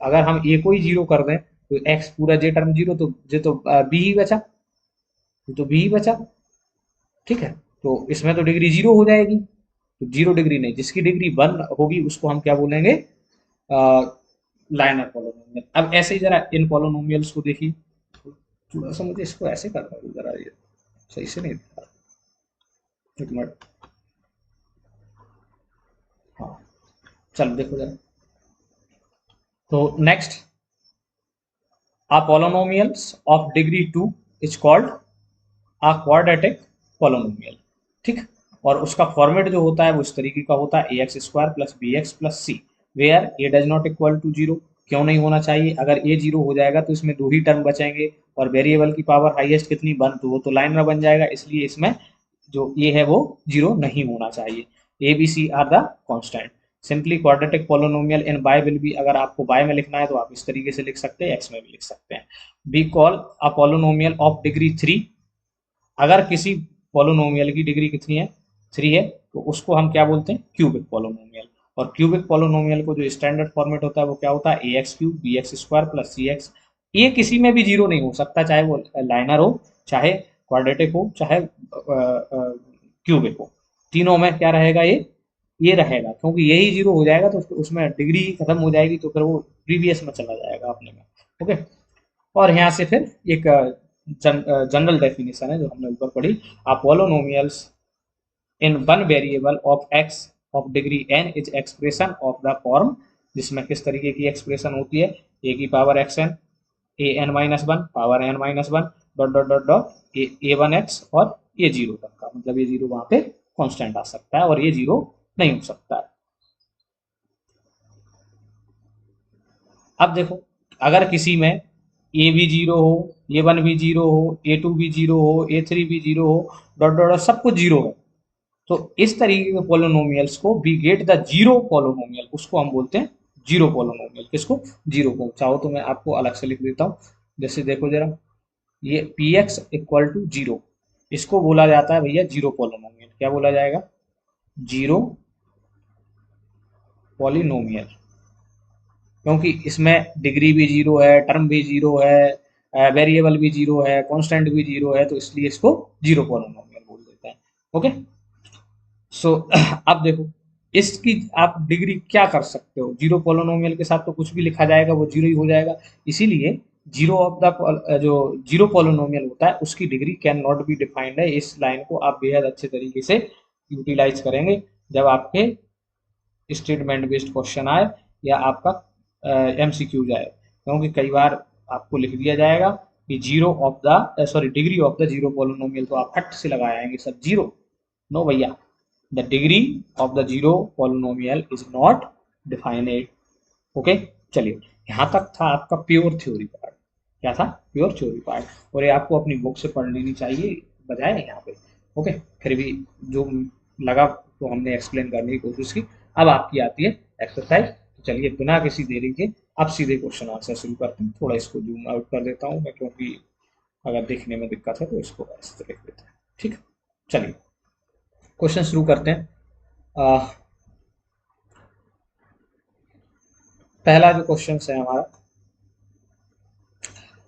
अगर हम ए को ही जीरो कर दें तो एक्स पूरा जे टर्म जीरो, तो जे तो बी ही बचा, तो बी ही बचा, ठीक है, तो इसमें तो डिग्री जीरो हो जाएगी, तो जीरो डिग्री नहीं, जिसकी डिग्री वन होगी उसको हम क्या बोलेंगे, लाइनर पॉलिनोमियल। अब ऐसे ही जरा इन पॉलिनोमियल्स को देखिए, थोड़ा सा मुझे इसको ऐसे करना है जरा, ये सही से नहीं दिख रहा, एक मिनट, हाँ, चलो देखो जरा, तो next, a polynomials of degree 2 is called a quadratic polynomial, ठीक, और उसका फॉर्मेट जो होता है वो इस तरीके का होता है, a x square plus b x plus c, where a does not equal to zero. क्यों नहीं होना चाहिए, अगर ए जीरो हो जाएगा तो इसमें दो ही टर्म बचेंगे, और वेरिएबल की पावर हाईएस्ट कितनी, वन, तो वो तो लाइनर बन जाएगा, इसलिए इसमें जो ए है वो जीरो नहीं होना चाहिए। A b c are the constant. Simply quadratic polynomial in by will be, अगर आपको बाय में लिखना है तो आप इस तरीके से लिख सकते हैं, एक्स में भी लिख सकते हैं। Be call a polynomial of degree three, अगर किसी पोलोनोमियल की डिग्री कितनी है, थ्री है, तो उसको हम क्या बोलते हैं, क्यूबिक पोलोनोमियल। और क्यूबिक पोलोनोमियल को जो स्टैंडर्ड फॉर्मेट होता है वो क्या होता है, a x cube b x square plus c x. ये किसी में भी जीरो नहीं हो सकता, चाहे वो लाइनर हो, चाहे क्वाड्रेटिक हो, चाहे क्यूबिक हो, तीनों में क्या रहेगा, ये रहेगा, क्योंकि यही जीरो हो जाएगा तो उसमें डिग्री खत्म हो जाएगी, तो फिर वो प्रीवियस में चला जाएगा अपने में। ओके, और यहाँ से फिर एक जनरल डेफिनेशन है जो हमने ऊपर पढ़ी, uh polynomials in one variable of x of degree n is expression of the form, जिसमें किस तरीके की एक्सप्रेशन होती है, ए की power x n, a n minus one, power n minus one, dot dot dot dot a one x, और ये zero तक का, मतलब ये जीरो वहां पे कांस्टेंट आ सकता है और ये जीरो नहीं हो सकता है। अब देखो, अगर किसी में ए भी जीरो हो, ए वन भी जीरो हो, ए टू भी जीरो हो, ए थ्री भी जीरो हो, डॉट डॉट डॉट सब कुछ जीरो है, तो इस तरीके के पोलोनोमियल्स को we get the zero polynomial, उसको हम बोलते हैं जीरो पोलोनोमियल। किसको, जीरो को। चाहो तो मैं आपको अलग से लिख देता हूँ, जैसे देखो जरा, ये p x equal to zero, इसको बोला जाता है भैया जीरो पोलोनोमियल। क्या बोला जाएगा, जीरो पॉलिनोमियल। क्योंकि इसमें डिग्री भी जीरो है, टर्म भी जीरो है, वेरिएबल भी जीरो है, कांस्टेंट भी जीरो है, तो इसलिए इसको जीरो पॉलिनोमियल बोल देते हैं। ओके, सो अब देखो इसकी आप डिग्री क्या कर सकते हो, जीरो पॉलिनोमियल के साथ तो कुछ भी लिखा जाएगा वो जीरो ही हो जाएगा। इसीलिए जीरो ऑफ द जो जीरो पॉलिनोमियल होता है उसकी degree can not be defined है। इस लाइन को आप बेहद अच्छे तरीके से यूटिलाइज करेंगे जब आपके स्टेटमेंट बेस्ड क्वेश्चन आए या आपका एमसीक्यू जाए, क्योंकि कई बार आपको लिख दिया जाएगा कि zero of the sorry degree of the zero polynomial, तो आप हट से लगाए आएंगे सर जीरो। नो भैया, the degree of the zero polynomial is not defined. Okay, चलिए यहाँ तक था आपका प्योर थ्योरी पार्ट। क्या था? प्योर थ्योरी पार्ट, और ये आपको अपनी बुक से पढ़ लेनी चाहिए बजाय यहाँ पे। ओके, फिर भी जो लगा तो हमने एक्सप्लेन करने की कोशिश की। अब आपकी आती है एक्सरसाइज, तो चलिए बिना किसी देरी के अब सीधे क्वेश्चन आंसर शुरू करते हैं। थोड़ा इसको जूम आउट कर देता हूँ मैं, क्योंकि अगर देखने में दिक्कत है तो इसको ऐसे लिख देते हैं। ठीक है, चलिए क्वेश्चन शुरू करते हैं। पहला जो क्वेश्चन है हमारा,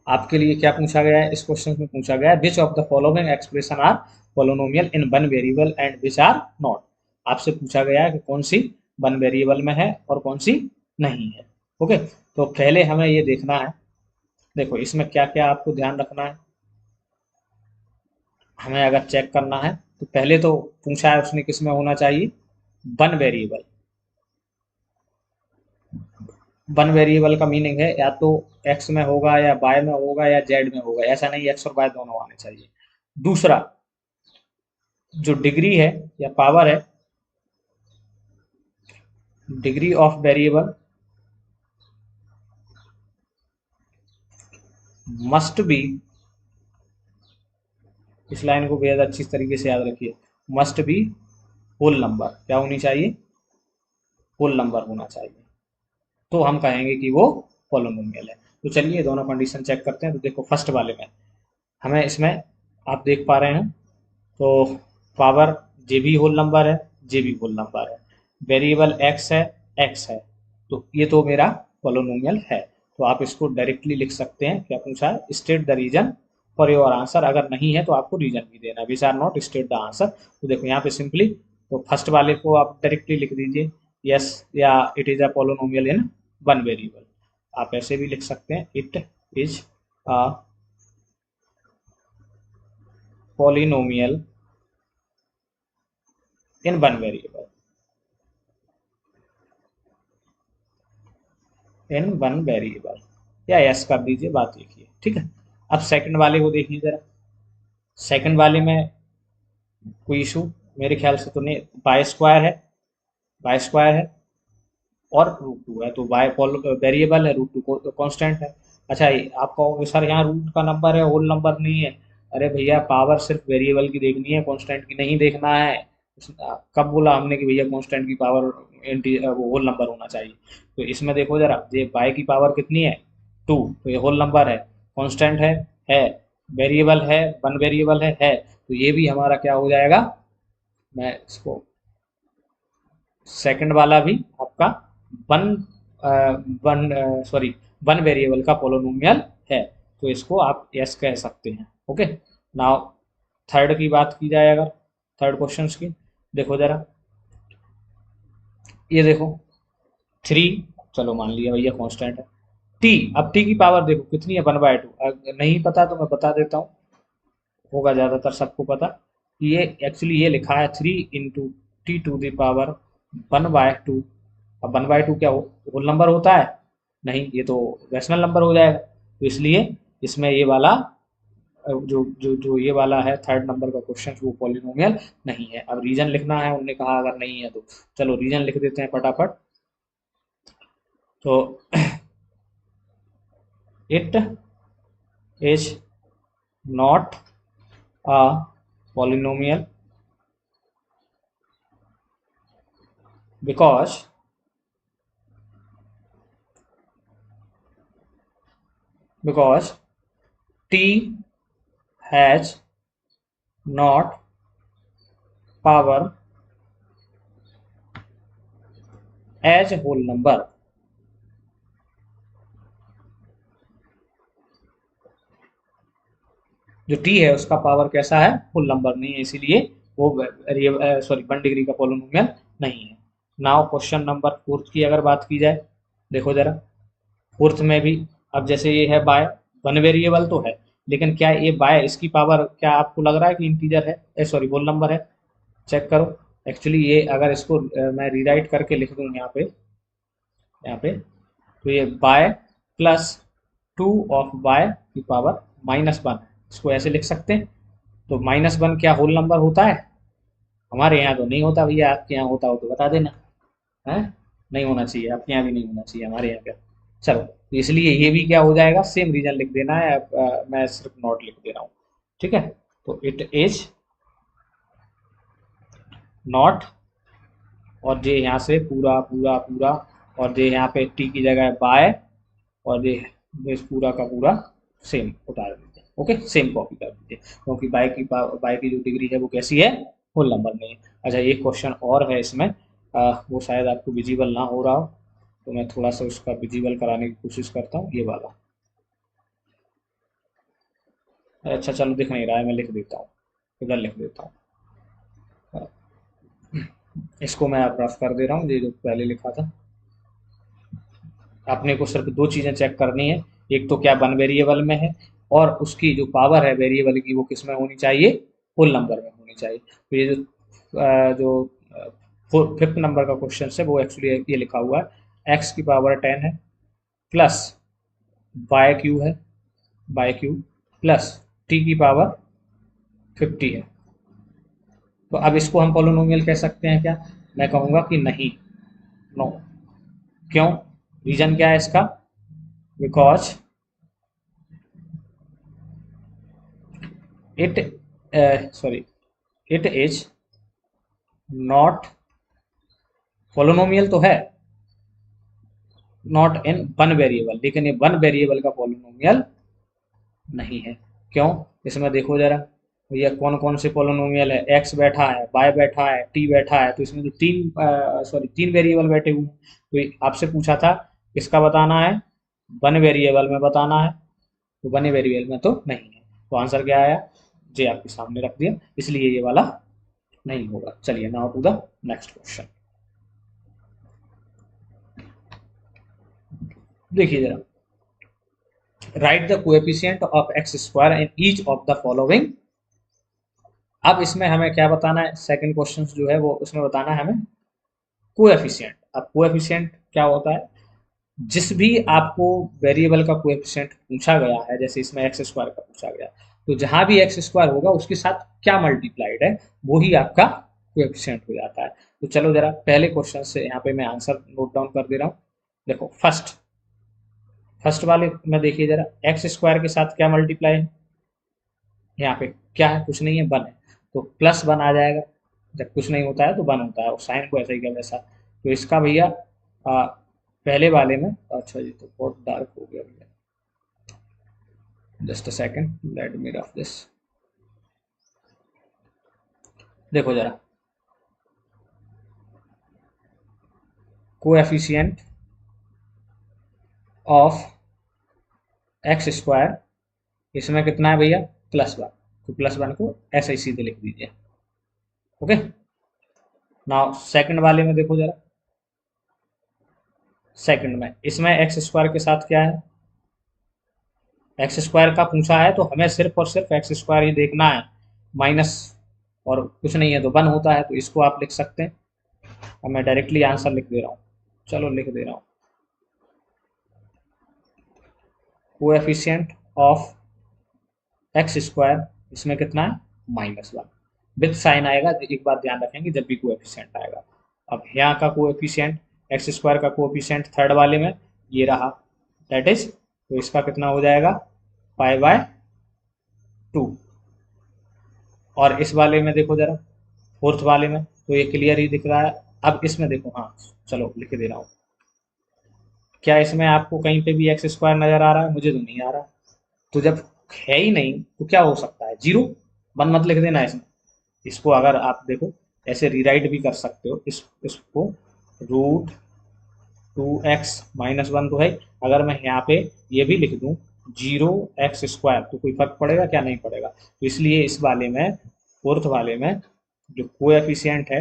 आपके लिए क्या पूछा गया है? इस क्वेश्चन में पूछा गया है which of the following expression are polynomial in one variable and which are not. आपसे पूछा गया है कि कौन सी वन वेरिएबल में है और कौन सी नहीं है। ओके, तो पहले हमें ये देखना है, देखो इसमें क्या क्या आपको ध्यान रखना है। हमें अगर चेक करना है तो पहले तो पूछा है उसने किस में होना चाहिए, वन वेरिएबल। वन वेरिएबल का मीनिंग है या तो एक्स में होगा या वाई में होगा या जेड में होगा, ऐसा नहीं एक्स और वाई दोनों आने चाहिए। दूसरा, जो डिग्री है या पावर है, degree of variable must be, इस लाइन को बेहद अच्छी तरीके से याद रखिए, मस्ट बी होल नंबर। क्या होनी चाहिए? होल नंबर होना चाहिए, तो हम कहेंगे कि वो पॉलिनोमियल है। तो चलिए दोनों कंडीशन चेक करते हैं। तो देखो फर्स्ट वाले में हमें इसमें आप देख पा रहे हैं, तो पावर जे भी होल नंबर है, जे भी होल नंबर है, वेरिएबल एक्स है, एक्स है, तो ये तो मेरा पॉलिनोमियल है। तो आप इसको डायरेक्टली लिख सकते हैं। क्या पूछा है? State the reason for your answer. अगर नहीं है तो आपको रीजन भी देना, which are not state the answer. तो देखो यहाँ पे सिंपली तो फर्स्ट वाले को आप डायरेक्टली लिख दीजिए यस, या it is a polynomial in one variable. आप ऐसे भी लिख सकते हैं, it is a polynomial in one variable, in one variable, या यस कर दीजिए, बात लिखिए। ठीक है, अब सेकंड वाले को देखिए जरा। सेकंड वाले में कोई इशू मेरे ख्याल से तो नहीं, बाय स्क्वायर है, बाय स्क्वायर है और रूट टू है, तो बाय वेरिएबल है, रूट टू कॉन्स्टेंट है। अच्छा, आप कहोगे सर यहाँ रूट का नंबर है, होल नंबर नहीं है। अरे भैया, पावर सिर्फ वेरिएबल की देखनी है, कांस्टेंट की नहीं देखना है। कब बोला हमने कि भैया कांस्टेंट की पावर वो होल नंबर होना चाहिए? तो इसमें देखो जरा, ये बाय की पावर कितनी है? टू, तो ये होल नंबर है, कांस्टेंट है, वेरिएबल है, वन वेरिएबल है, तो ये भी हमारा क्या हो जाएगा? मैं इसको सेकंड वाला भी आपका one one sorry one variable का पोलोनोमियल है, तो इसको आप यस कह सकते हैं। ओके, नाउ थर्ड की बात की जाए, अगर थर्ड क्वेश्चन की देखो जरा, ये देखो थ्री, चलो मान लिया भैया कांस्टेंट है। टी, अब टी की पावर देखो कितनी है, वन बाय टू। नहीं पता तो मैं बता देता हूँ, होगा ज़्यादातर सबको पता। ये एक्चुअली ये लिखा है three into t to the power one by two. अब वन बाय टू क्या होल नंबर होता है? नहीं, ये तो रैशनल नंबर हो जाएगा, तो इसलिए इसमें ये वाला जो जो जो ये वाला है थर्ड नंबर का क्वेश्चन, वो पॉलिनोमियल नहीं है। अब रीजन लिखना है, उन्होंने कहा अगर नहीं है तो चलो रीजन लिख देते हैं फटाफट। तो it is not a polynomial because t has not power as a whole number, जो टी है उसका पावर कैसा है, फुल नंबर नहीं है, इसीलिए वो सॉरी 1 डिग्री का पोलिनोमियल नहीं है। नाउ क्वेश्चन नंबर फोर्थ की अगर बात की जाए, देखो जरा, फोर्थ में भी अब जैसे ये है बाय, वन वेरिएबल तो है, लेकिन क्या ये बाय इसकी पावर क्या आपको लग रहा है कि इंटीजर है, सॉरी होल नंबर है? चेक करो। एक्चुअली ये अगर इसको मैं रीराइट करके लिख दूँ यहाँ पे तो ये बाय प्लस 2 ऑफ बाय की पावर -1, इसको ऐसे लिख सकते हैं। तो -1 क्या होल नंबर होता है? हमारे यहाँ तो नहीं होता भैया, आपके यहाँ होता हो तो बता देना है। नहीं होना चाहिए, आपके यहाँ भी नहीं होना चाहिए, हमारे यहाँ क्या। चलो, तो इसलिए ये भी क्या हो जाएगा, सेम रीजन लिख देना है। मैं सिर्फ नॉट लिख दे रहा हूँ, ठीक है। तो इट इज नॉट, और ये यहाँ से पूरा पूरा पूरा, और ये यहाँ पे टी की जगह बाय, और ये इस पूरा का पूरा सेम उतार दीजिए। ओके, सेम कॉपी कर दीजिए, क्योंकि बाय की जो डिग्री है वो कैसी है, होल नंबर में है। अच्छा, एक क्वेश्चन और है इसमें, वो शायद आपको विजिबल ना हो रहा हो, तो मैं थोड़ा सा उसका विजिबल कराने की कोशिश करता हूँ, ये वाला। अच्छा चलो, दिख नहीं रहा है, मैं लिख देता हूँ, इधर लिख देता हूँ। इसको मैं अब रफ कर दे रहा हूँ, ये जो पहले लिखा था। आपने को सिर्फ दो चीज़ें चेक करनी है, एक तो क्या वन वेरिएबल में है, और उसकी जो पावर है वेरिएबल की वो किस में होनी चाहिए, होल नंबर में होनी चाहिए। तो ये जो फिफ्थ नंबर का क्वेश्चन है वो एक्चुअली ये लिखा हुआ है, एक्स की पावर 10 है प्लस बाय क्यू है, बाय क्यू प्लस टी की पावर 50 है। तो अब इसको हम पोलिनोमियल कह सकते हैं क्या? मैं कहूँगा कि नहीं, नो। क्यों? रीजन क्या है इसका? Because it sorry it is not, polynomial तो है नॉट इन वन वेरिएबल, लेकिन ये वन वेरिएबल का पोलिनोमियल नहीं है। क्यों? इसमें देखो जरा, भैया कौन कौन से पोलिनोमियल है, एक्स बैठा है, वाई बैठा है, टी बैठा है, तो इसमें तो तीन वेरिएबल बैठे हुए हैं। तो आपसे पूछा था किसका बताना है, वन वेरिएबल में बताना है, तो वन वेरिएबल में तो नहीं है। तो आंसर क्या आया, जे आपके सामने रख दिया, इसलिए ये वाला नहीं होगा। चलिए, now to the next question. देखिए जरा, write the coefficient of x square in each of the following. अब इसमें हमें क्या बताना है, सेकंड क्वेश्चन जो है वो उसमें बताना है हमें कोएफिशिएंट। अब कोएफिशिएंट क्या होता है, जिस भी आपको वेरिएबल का कोएफिशिएंट पूछा गया है, जैसे इसमें एक्स स्क्वायर का पूछा गया, तो जहां भी एक्स स्क्वायर होगा उसके साथ क्या मल्टीप्लाइड है, वो ही आपका कोएफिशिएंट हो जाता है। तो चलो जरा पहले क्वेश्चन से यहाँ पे मैं आंसर नोट डाउन कर दे रहा हूँ। देखो, फर्स्ट वाले में देखिए जरा, एक्स स्क्वायर के साथ क्या मल्टीप्लाई है, यहाँ पे क्या है, कुछ नहीं है, वन है, तो +1 आ जाएगा। जब कुछ नहीं होता है तो 1 होता है, और साइन को ऐसा ही क्या वैसा। तो इसका भैया पहले वाले में, अच्छा जी तो बहुत डार्क हो गया भैया, just a second, let me rough this. देखो जरा, कोएफिशिएंट ऑफ एक्स स्क्वायर, इसमें कितना है भैया, +1, तो +1 को ऐसे ही सीधे लिख दीजिए। ओके, नाउ सेकंड वाले में देखो जरा, सेकंड में इसमें एक्स स्क्वायर के साथ क्या है, एक्स स्क्वायर का पूछा है, तो हमें सिर्फ और सिर्फ एक्स स्क्वायर ही देखना है, माइनस और कुछ नहीं है, तो 1 होता है, तो इसको आप लिख सकते हैं। अब मैं डायरेक्टली आंसर लिख दे रहा हूँ, चलो लिख दे रहा हूँ, कोएफिशिएंट ऑफ एक्स स्क्वायर, इसमें कितना है, -1 विद साइन आएगा। एक बात ध्यान रखेंगे जब भी कोएफिशिएंट आएगा। अब यहाँ का कोएफिशिएंट, एक्स स्क्वायर का कोएफिशिएंट थर्ड वाले में ये रहा, दैट इज, तो इसका कितना हो जाएगा, π/2। और इस वाले में देखो जरा, फोर्थ वाले में, तो ये क्लियर ही दिख रहा है। अब इसमें देखो, हाँ चलो लिख दे रहा हूँ, क्या इसमें आपको कहीं पे भी एक्स स्क्वायर नजर आ रहा है? मुझे तो नहीं आ रहा। तो जब है ही नहीं तो क्या हो सकता है, 0। 1 मत लिख देना इसमें। इसको अगर आप देखो ऐसे रीराइट भी कर सकते हो, इसको √2x - 1 तो है। अगर मैं यहाँ पे ये भी लिख दूँ 0x², तो कोई फर्क पड़ेगा क्या? नहीं पड़ेगा। तो इसलिए इस वाले में, फोर्थ वाले में जो कोएफिशिएंट है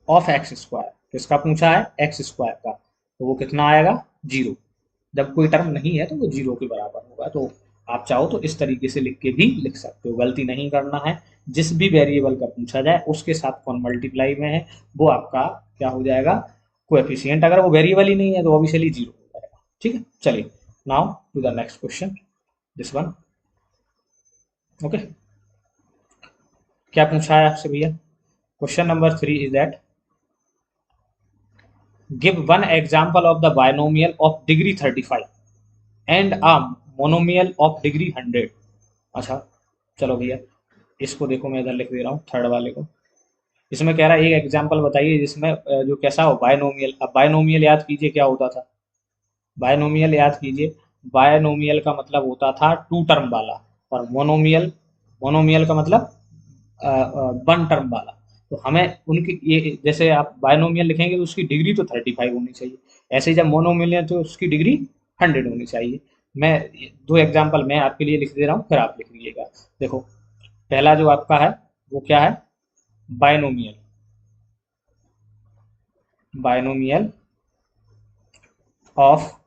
ऑफ x², किसका पूछा है? x² का, तो वो कितना आएगा? 0। जब कोई टर्म नहीं है तो वो 0 के बराबर होगा। तो आप चाहो तो इस तरीके से लिख के भी लिख सकते हो, गलती नहीं करना है। जिस भी वेरिएबल का पूछा जाए उसके साथ कौन मल्टीप्लाई में है वो आपका क्या हो जाएगा? कोएफिशिएंट। अगर वो वेरिएबल ही नहीं है तो ऑब्वियसली 0 हो जाएगा। ठीक है, चलिए now to the next question, this one. Okay, क्या पूछा है आपसे भैया? Question number 3 is that give one example of the binomial of degree 35 and a monomial of degree 100। अच्छा, चलो भैया इसको देखो, मैं इधर लिख दे रहा हूँ थर्ड वाले को। इसमें कह रहा है एक एग्जांपल बताइए जिसमें जो कैसा हो बायनोमियल। अब बायनोमियल याद कीजिए क्या होता था। बायनोमियल याद कीजिए, बायनोमियल का मतलब होता था टू टर्म वाला, और मोनोमियल, मोनोमियल का मतलब वन टर्म वाला। तो हमें उनकी ये, जैसे आप बायनोमियल लिखेंगे तो उसकी डिग्री तो 35 होनी चाहिए, ऐसे ही जब मोनोमियल है तो उसकी डिग्री 100 होनी चाहिए। मैं दो एग्जांपल मैं आपके लिए लिख दे रहा हूँ, फिर आप लिख लीजिएगा। देखो, पहला जो आपका है वो क्या है? बायनोमियल, बायनोमियल ऑफ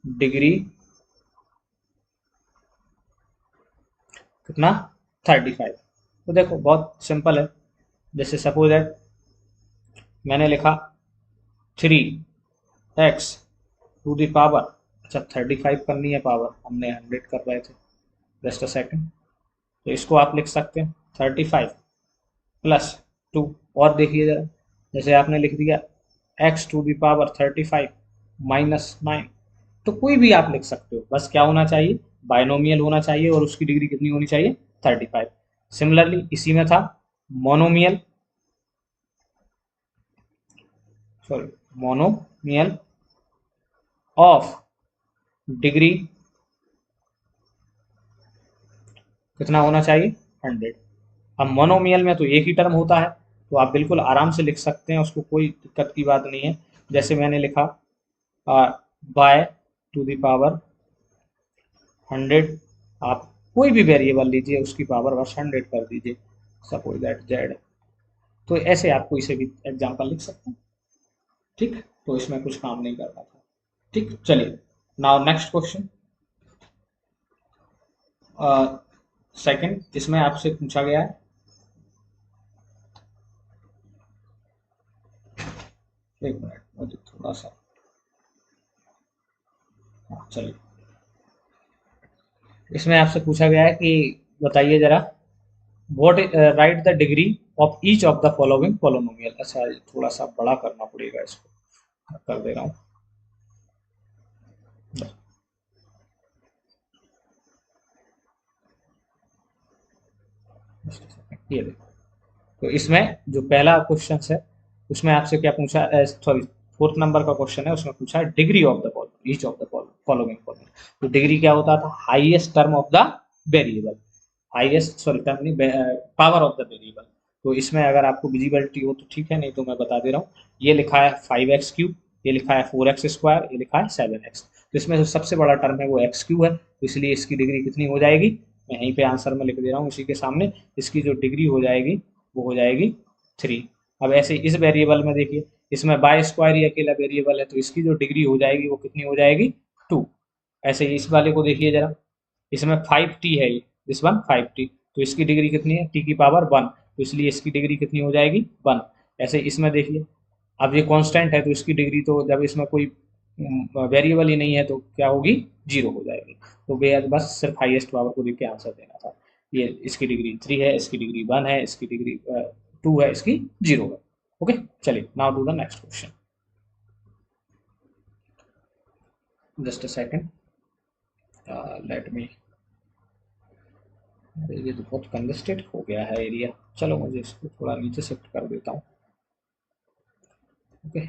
डिग्री कितना? 35। तो देखो बहुत सिंपल है। जैसे सपोज दैट मैंने लिखा 3x⁵, अच्छा 35 करनी है पावर, हमने 100 कर रहे थे। जस्ट अ सेकंड, तो इसको आप लिख सकते हैं 35 + 2। और देखिए जरा, जैसे आपने लिख दिया x⁵ -9, तो कोई भी आप लिख सकते हो, बस क्या होना चाहिए? बायनोमियल होना चाहिए और उसकी डिग्री कितनी होनी चाहिए? 35। सिमिलरली इसी में था monomial, sorry, monomial of degree कितना होना चाहिए? 100। अब मोनोमियल में तो एक ही टर्म होता है, तो आप बिल्कुल आराम से लिख सकते हैं, उसको कोई दिक्कत की बात नहीं है। जैसे मैंने लिखा बाय टू द पावर 100, आप कोई भी वेरिएबल लीजिए उसकी पावर बस 100 कर दीजिए, सपोज दैट जेड। तो ऐसे आपको इसे भी एग्जांपल लिख सकते हैं। ठीक, तो इसमें कुछ काम नहीं करना था। ठीक, चलिए नाउ नेक्स्ट क्वेश्चन, सेकंड, इसमें आपसे पूछा गया है, एक मिनट मुझे थोड़ा सा, हाँ चलिए, इसमें आपसे पूछा गया है कि बताइए जरा what right the degree of each of the following polynomial. अच्छा, थोड़ा सा बड़ा करना पड़ेगा इसको, कर दे रहा हूँ। ये देखो, तो इसमें जो पहला क्वेश्चन है उसमें आपसे क्या पूछा, सॉरी फोर्थ नंबर का क्वेश्चन है, उसमें पूछा है degree of the each of the following formula. तो डिग्री क्या होता था? Highest term of the variable, highest, sorry term नहीं, पावर ऑफ द वेरिएबल। तो इसमें अगर आपको विजिबिलिटी हो तो ठीक है, नहीं तो मैं बता दे रहा हूँ। ये लिखा है 5x³, ये लिखा है 4x², ये लिखा है 7x। तो इसमें जो सबसे बड़ा टर्म है वो x³ है, तो इसलिए इसकी डिग्री कितनी हो जाएगी? मैं यहीं पे आंसर में लिख दे रहा हूँ इसी के सामने। इसकी जो डिग्री हो जाएगी वो हो जाएगी 3। अब ऐसे इस वेरिएबल में देखिए, इसमें बाय स्क्वायर ही अकेला वेरिएबल है, तो इसकी जो डिग्री हो जाएगी वो कितनी हो जाएगी? 2। ऐसे ही इस वाले को देखिए जरा, इसमें 5t है, ये दिस वन 5t, तो इसकी डिग्री कितनी है? t की पावर 1, तो इसलिए इसकी डिग्री कितनी हो जाएगी? 1। ऐसे इसमें देखिए, अब ये कांस्टेंट है तो इसकी डिग्री, तो जब इसमें कोई वेरिएबल ही नहीं है तो क्या होगी? 0 हो जाएगी। तो बेहद बस सिर्फ हाईएस्ट पावर को देख के आंसर देना था। ये इसकी डिग्री 3 है, इसकी डिग्री 1 है, इसकी डिग्री 2 है, इसकी 0 है। ओके, चलिए now do the next question, just a second, let मी, ये तो बहुत कंजेस्टेड हो गया है एरिया। चलो मुझे इसको थोड़ा नीचे शिफ्ट कर देता हूँ। ओके,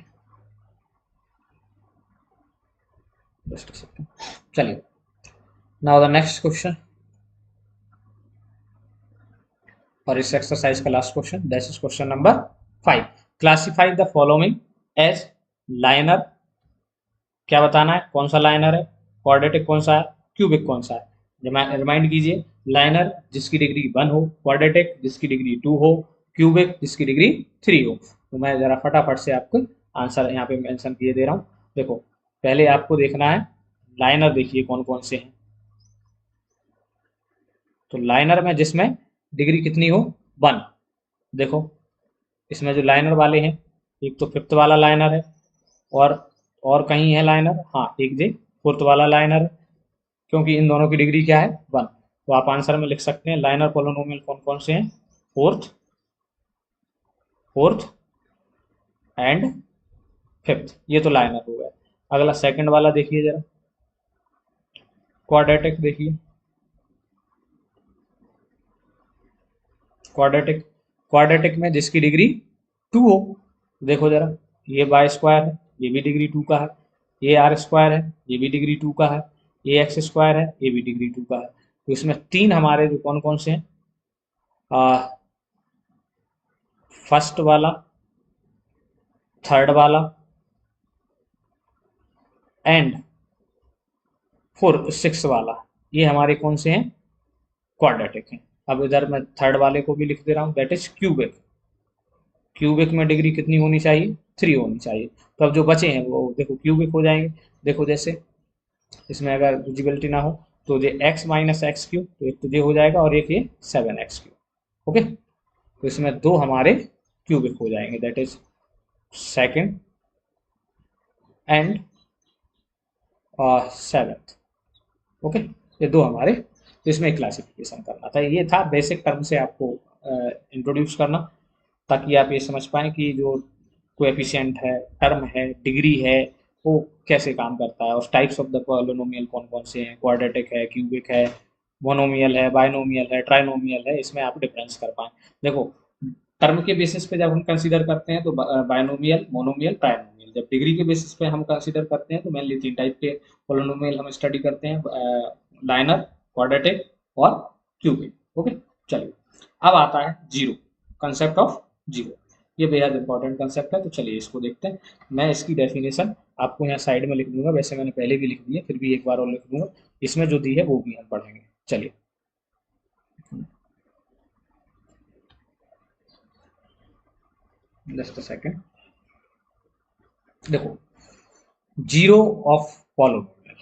जस्ट अ सेकंड, चलिए नाउ द नेक्स्ट क्वेश्चन, और इस एक्सरसाइज का last question, that is question number 5। Classify the following as linear क्या बताना है, कौन सा लाइनर है, क्वाड्रेटिक कौन सा है, क्यूबिक कौन सा है। रिमाइंड कीजिए, लाइनर जिसकी डिग्री 1 हो, क्वाड्रेटिक जिसकी डिग्री 2 हो, क्यूबिक जिसकी डिग्री 3 हो। तो मैं जरा फटाफट से आपको आंसर यहाँ पे मेंशन किए दे रहा हूँ। देखो पहले आपको देखना है लाइनर, देखिए कौन कौन से हैं। तो लाइनर में जिसमें डिग्री कितनी हो, 1। देखो इसमें जो लाइनर वाले हैं, एक तो फिफ्थ वाला लाइनर है, और और कहीं है लाइनर, हाँ एक जे फोर्थ वाला लाइनर है, क्योंकि इन दोनों की डिग्री क्या है, 1। तो आप आंसर में लिख सकते हैं लाइनर पोलोनोमियल कौन कौन से हैं, फोर्थ, फोर्थ एंड फिफ्थ, ये तो लाइनर हो गया। अगला सेकंड वाला देखिए जरा, क्वाड्रेटिक देखिए, क्वाड्रेटिक, क्वाड्रेटिक में जिसकी डिग्री 2 हो, देखो जरा, ये बाय स्क्वायर है, ये भी डिग्री 2 का है, ये आर स्क्वायर है, ये भी डिग्री 2 का है, ये एक्स स्क्वायर है, ये भी डिग्री 2 का है। तो इसमें तीन हमारे जो कौन कौन से हैं, फर्स्ट वाला, थर्ड वाला एंड फोर्थ सिक्स वाला, ये हमारे कौन से हैं, क्वाड्रेटिक हैं। अब इधर मैं थर्ड वाले को भी लिख दे रहा हूँ, दैट इज क्यूबिक। क्यूबिक में डिग्री कितनी होनी चाहिए, 3 होनी चाहिए। तो अब जो बचे हैं वो देखो क्यूबिक हो जाएंगे। देखो जैसे इसमें अगर विजिबिलिटी ना हो तो ये x माइनस एक्स क्यू, तो एक तो ये हो जाएगा और एक ये 7x क्यू। ओके, तो इसमें दो हमारे क्यूबिक हो जाएंगे, that is second and seventh. Okay, ये दो हमारे, तो इसमें क्लासिफिकेशन करना था। ये था बेसिक टर्म से आपको इंट्रोड्यूस करना, ताकि आप ये समझ पाएँ कि जो कोएफिशिएंट है, टर्म है, डिग्री है, वो कैसे काम करता है, और टाइप्स ऑफ द पॉलिनोमियल कौन-कौन से हैं, क्वाड्रेटिक है, क्यूबिक है, मोनोमियल है, बायनोमियल है, ट्राइनोमियल है, इसमें आप डिफरेंस कर पाएँ। देखो, टर्म के बेसिस पे जब हम कंसीडर करते हैं तो बायनोमियल, मोनोमियल, ट्राइनोमियल। जब डिग्री के बेसिस पे हम कंसीडर करते हैं तो मेनली 3 टाइप के पॉलिनोमियल हम स्टडी करते हैं, लाइनर, क्वाड्रेटिक और क्यूबिक। ओके, चलिए अब आता है जीरो, कंसेप्ट ऑफ जीरो। ये बेहद इंपॉर्टेंट कंसेप्ट है, तो चलिए इसको देखते हैं। मैं इसकी डेफिनेशन आपको यहाँ साइड में लिख दूंगा, वैसे मैंने पहले भी लिख दी है, फिर भी एक बार और लिख दूंगा। इसमें जो दी है वो भी हम पढ़ेंगे। चलिए, जस्ट अ सेकेंड। देखो, जीरो ऑफ पॉलिनोमियल,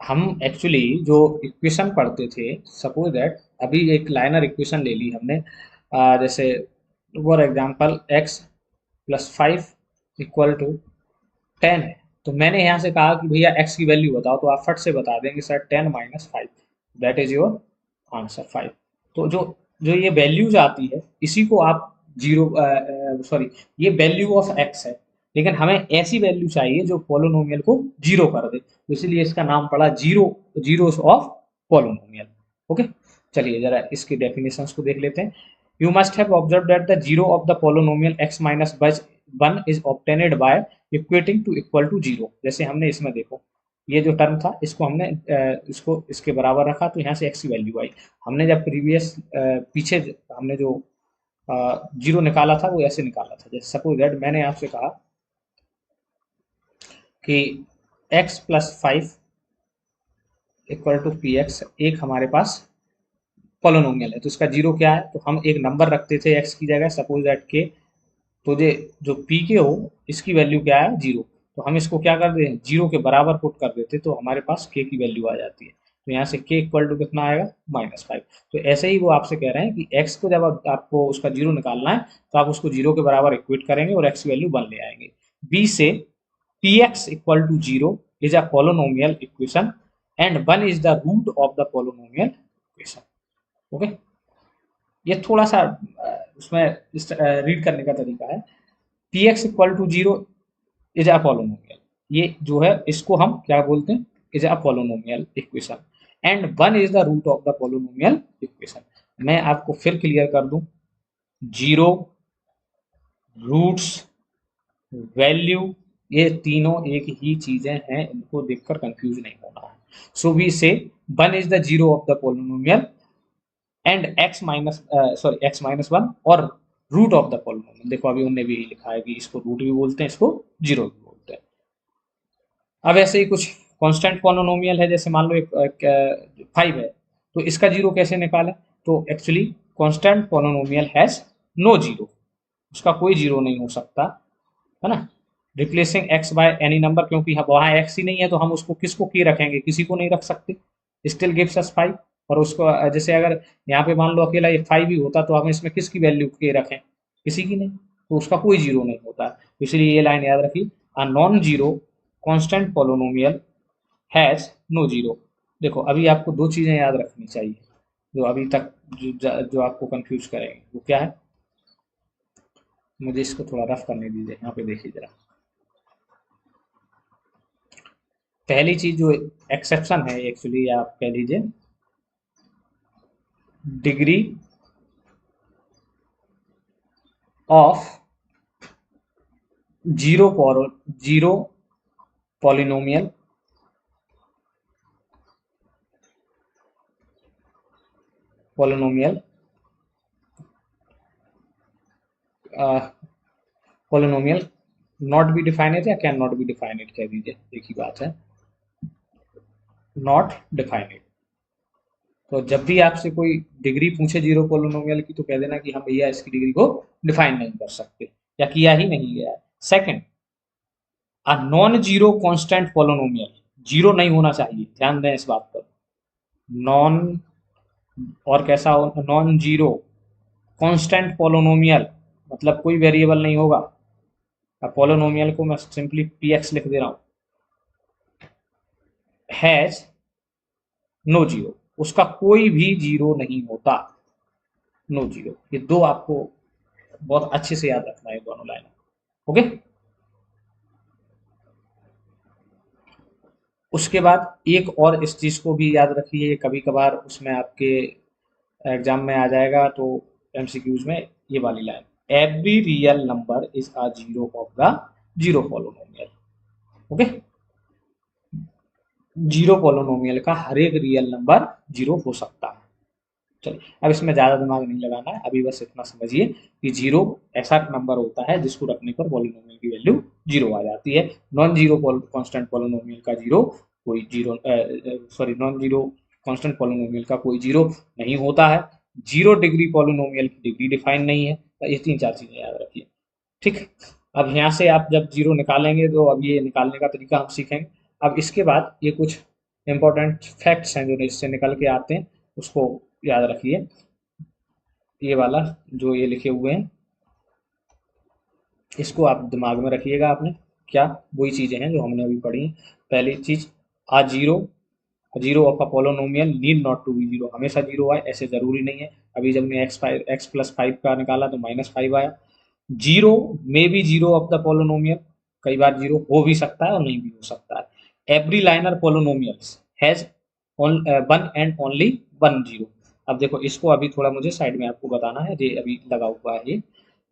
हम एक्चुअली जो इक्वेशन पढ़ते थे, सपोज दैट अभी एक लाइनर इक्वेशन ले ली हमने, जैसे for example x plus 5 equal to 10 है। तो मैंने यहाँ से कहा कि भैया x की वैल्यू बताओ, तो आप फट से बता देंगे sir 10 minus 5, that is your answer 5। तो जो जो ये वैल्यूज आती है, इसी को आप जीरो, सॉरी, ये वैल्यू ऑफ x है, लेकिन हमें ऐसी वैल्यू चाहिए जो पोलोनोमियल को जीरो कर दे, तो इसीलिए इसका नाम पड़ा zero, zeros of polynomial. Okay, चलिए जरा इसकी डेफिनेशंस को देख लेते हैं। You must have observe that the zero of the polynomial x minus 1 is obtained by equating to equal to zero. जैसे हमने इसमें देखो, ये जो टर्म था इसको हमने इसको इसके बराबर रखा, तो यहाँ से x की वैल्यू आई। हमने जब प्रीवियस पीछे हमने जो जीरो निकाला था वो ऐसे निकाला था, जैसे सपोज दैट मैंने आपसे कहा कि x plus 5 equal to p x, एक हमारे पास पोलोनोमियल है, तो इसका जीरो क्या है, तो हम एक नंबर रखते थे x की जगह, सपोज दैट के। तो ये जो पी के हो, इसकी वैल्यू क्या है, जीरो। तो हम इसको क्या कर दें, जीरो के बराबर पुट कर देते, तो हमारे पास के की वैल्यू आ जाती है। तो यहाँ से के इक्वल टू कितना आएगा, -5। तो ऐसे ही वो आपसे कह रहे हैं कि एक्स को जब आपको उसका जीरो निकालना है, तो आप उसको जीरो के बराबर इक्वेट करेंगे और एक्स की वैल्यू 1 ले आएंगे। बी से p x equal to zero is a polynomial equation and 1 is the root of the polynomial equation. Okay, ये थोड़ा सा उसमें रीड करने का तरीका है। P x equal to zero is a polynomial, ये जो है इसको हम क्या बोलते हैं, is a polynomial equation and 1 is the root of the polynomial equation. मैं आपको फिर क्लियर कर दूं, जीरो, रूट्स, वैल्यू, ये तीनों एक ही चीजें हैं, इनको देखकर कंफ्यूज नहीं होना है। सो वी से 1 is the zero of the polynomial and x minus 1 और रूट ऑफ द पॉलिनोमियल। देखो अभी उनने भी लिखा है कि इसको रूट भी बोलते हैं, इसको जीरो भी बोलते हैं। अब ऐसे ही कुछ कांस्टेंट पॉलिनोमियल है, जैसे मान लो एक 5 है, तो इसका जीरो कैसे निकालें? तो actually constant polynomial has no zero, उसका कोई जीरो नहीं हो सकता, है ना। Replacing x by any number, क्योंकि वहाँ एक्स ही नहीं है तो हम उसको किसको की रखेंगे, किसी को नहीं रख सकते। Still gives us 5। और उसको जैसे अगर यहाँ पे मान लो अकेला ये 5 ही होता तो हम इसमें किसकी वैल्यू के रखें, किसी की नहीं, तो उसका कोई जीरो नहीं होता। तो इसलिए ये लाइन याद रखी, a non zero constant polynomial has no zero. देखो अभी आपको दो चीजें याद रखनी चाहिए जो अभी तक जो आपको कंफ्यूज करेंगे, वो क्या है? मुझे इसको थोड़ा रफ करने दीजिए, यहाँ पे देखिए जरा। पहली चीज जो एक्सेप्शन है एक्चुअली, आप कह लीजिए degree of zero zero polynomial polynomial polynomial not be defined या कैन नॉट बी डिफाइनेड कह दीजिए, एक ही बात है, नॉट डिफाइनेड। तो जब भी आपसे कोई डिग्री पूछे जीरो पोलिनोमियल की, तो कह देना कि हम भैया इसकी डिग्री को डिफाइन नहीं कर सकते या किया ही नहीं गया है। सेकंड, अ non zero constant polynomial, zero नहीं होना चाहिए, ध्यान दें इस बात पर। नॉन, और कैसा हो, नॉन जीरो कांस्टेंट पोलिनोमियल, मतलब कोई वेरिएबल नहीं होगा। अब पोलिनोमियल को मैं सिंपली पी एक्स लिख दे रहा हूँ, हैज नो जीरो, उसका कोई भी जीरो नहीं होता, नो जीरो। ये दो आपको बहुत अच्छे से याद रखना है, दोनों लाइन। ओके। उसके बाद एक और इस चीज को भी याद रखिए, कभी कभार उसमें आपके एग्जाम में आ जाएगा, तो एमसीक्यूज में ये वाली line, every real number is a zero of the zero polynomial. Okay, zero polynomial का हर एक रियल नंबर जीरो हो सकता है। चलिए, अब इसमें ज़्यादा दिमाग नहीं लगाना है, अभी बस इतना समझिए कि जीरो ऐसा नंबर होता है जिसको रखने पर पॉलिनोमियल की वैल्यू जीरो आ जाती है। नॉन जीरो कांस्टेंट पॉलिनोमियल का जीरो कोई zero, sorry, non zero constant polynomial का कोई जीरो नहीं होता है। जीरो डिग्री पॉलिनोमियल की डिग्री डिफाइन नहीं है। तो ये तीन चार चीज़ें याद रखिए, ठीक। अब यहाँ से आप जब जीरो निकालेंगे तो अब ये निकालने का तरीका हम सीखेंगे। अब इसके बाद ये कुछ इंपॉर्टेंट फैक्ट्स हैं जो इससे निकल के आते हैं, उसको याद रखिए। ये वाला जो ये लिखे हुए हैं, इसको आप दिमाग में रखिएगा। आपने क्या, वही चीज़ें हैं जो हमने अभी पढ़ी हैं। पहली चीज़, uh zero, zero of a polynomial need not to be zero, हमेशा जीरो आए ऐसे ज़रूरी नहीं है। अभी जब मैं एक्स प्लस फाइव का निकाला तो -5 आया। Zero may be zero of the polynomial, कई बार जीरो हो भी सकता है और नहीं भी हो सकता है। Every liner polynomials has one and only one zero. अब देखो इसको अभी थोड़ा मुझे साइड में आपको बताना है, ये अभी लगा हुआ है ये,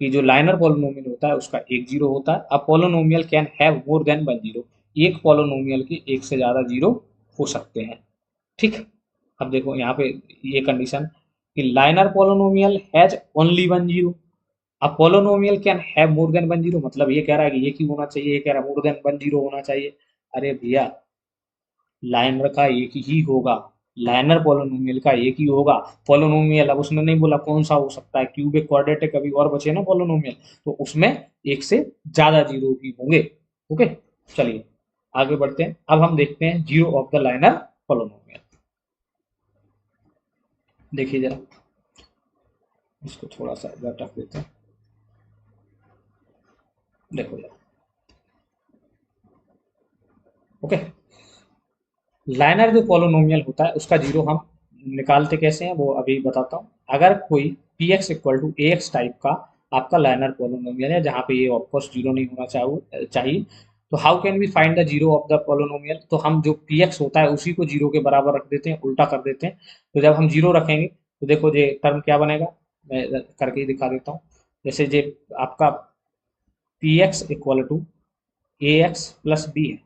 कि जो लाइनर पोलोनोमियल होता है उसका एक जीरो होता है। अब polynomial can have more than one zero, एक पोलोनोमियल के एक से ज़्यादा जीरो हो सकते हैं, ठीक। अब देखो यहाँ पे ये कंडीशन कि linear polynomial has only one zero, अब polynomial can have more than one zero, मतलब ये कह रहा है कि एक ही होना चाहिए, ये कह रहा है मोर देन वन जीरो होना चाहिए। अरे भैया, लाइनर का एक ही होगा, लाइनर पोलोनोमियल का एक ही होगा। पोलोनोमियल, अब उसने नहीं बोला कौन सा हो सकता है, क्यूबिक, क्वाड्रेटिक, अभी और बचे ना पोलोनोमियल, तो उसमें एक से ज्यादा जीरो भी होंगे। ओके, चलिए आगे बढ़ते हैं। अब हम देखते हैं zero of the liner polynomial. देखिए जरा, इसको थोड़ा सा इधर रख देते हैं, देखो जरा। ओके, लाइनर जो पोलोनोमियल होता है उसका जीरो हम निकालते कैसे हैं वो अभी बताता हूँ। अगर कोई p x equal to a x type का आपका लाइनर पोलोनोमियल है, जहाँ पे ये ऑफकोर्स जीरो नहीं होना चाहिए, तो how can we find the zero of the polynomial? तो हम जो पी एक्स होता है उसी को जीरो के बराबर रख देते हैं, उल्टा कर देते हैं। तो जब हम जीरो रखेंगे तो देखो ये टर्म क्या बनेगा, मैं करके ही दिखा देता हूँ। जैसे जे आपका p x equal to a x plus b है,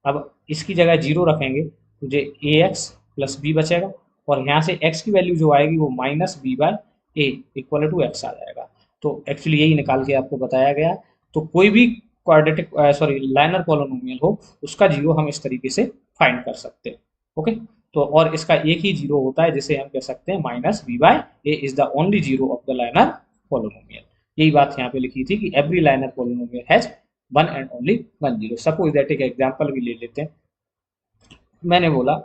अब इसकी जगह जीरो रखेंगे तो जो ए एक्स प्लस बी बचेगा, और यहाँ से एक्स की वैल्यू जो आएगी वो -b/a इक्वल टू एक्स आ जाएगा। तो एक्चुअली यही निकाल के आपको बताया गया। तो कोई भी क्वाड्रेटिक लाइनर पॉलिनोमियल हो, उसका जीरो हम इस तरीके से फाइंड कर सकते हैं। ओके, तो और इसका एक ही जीरो होता है, जिसे हम कह सकते हैं minus b by a is the only zero of the linear polynomial. यही बात यहाँ पे लिखी थी कि every linear polynomial has one and only one zero. Suppose that एक एग्जांपल भी ले लेते हैं। मैंने बोला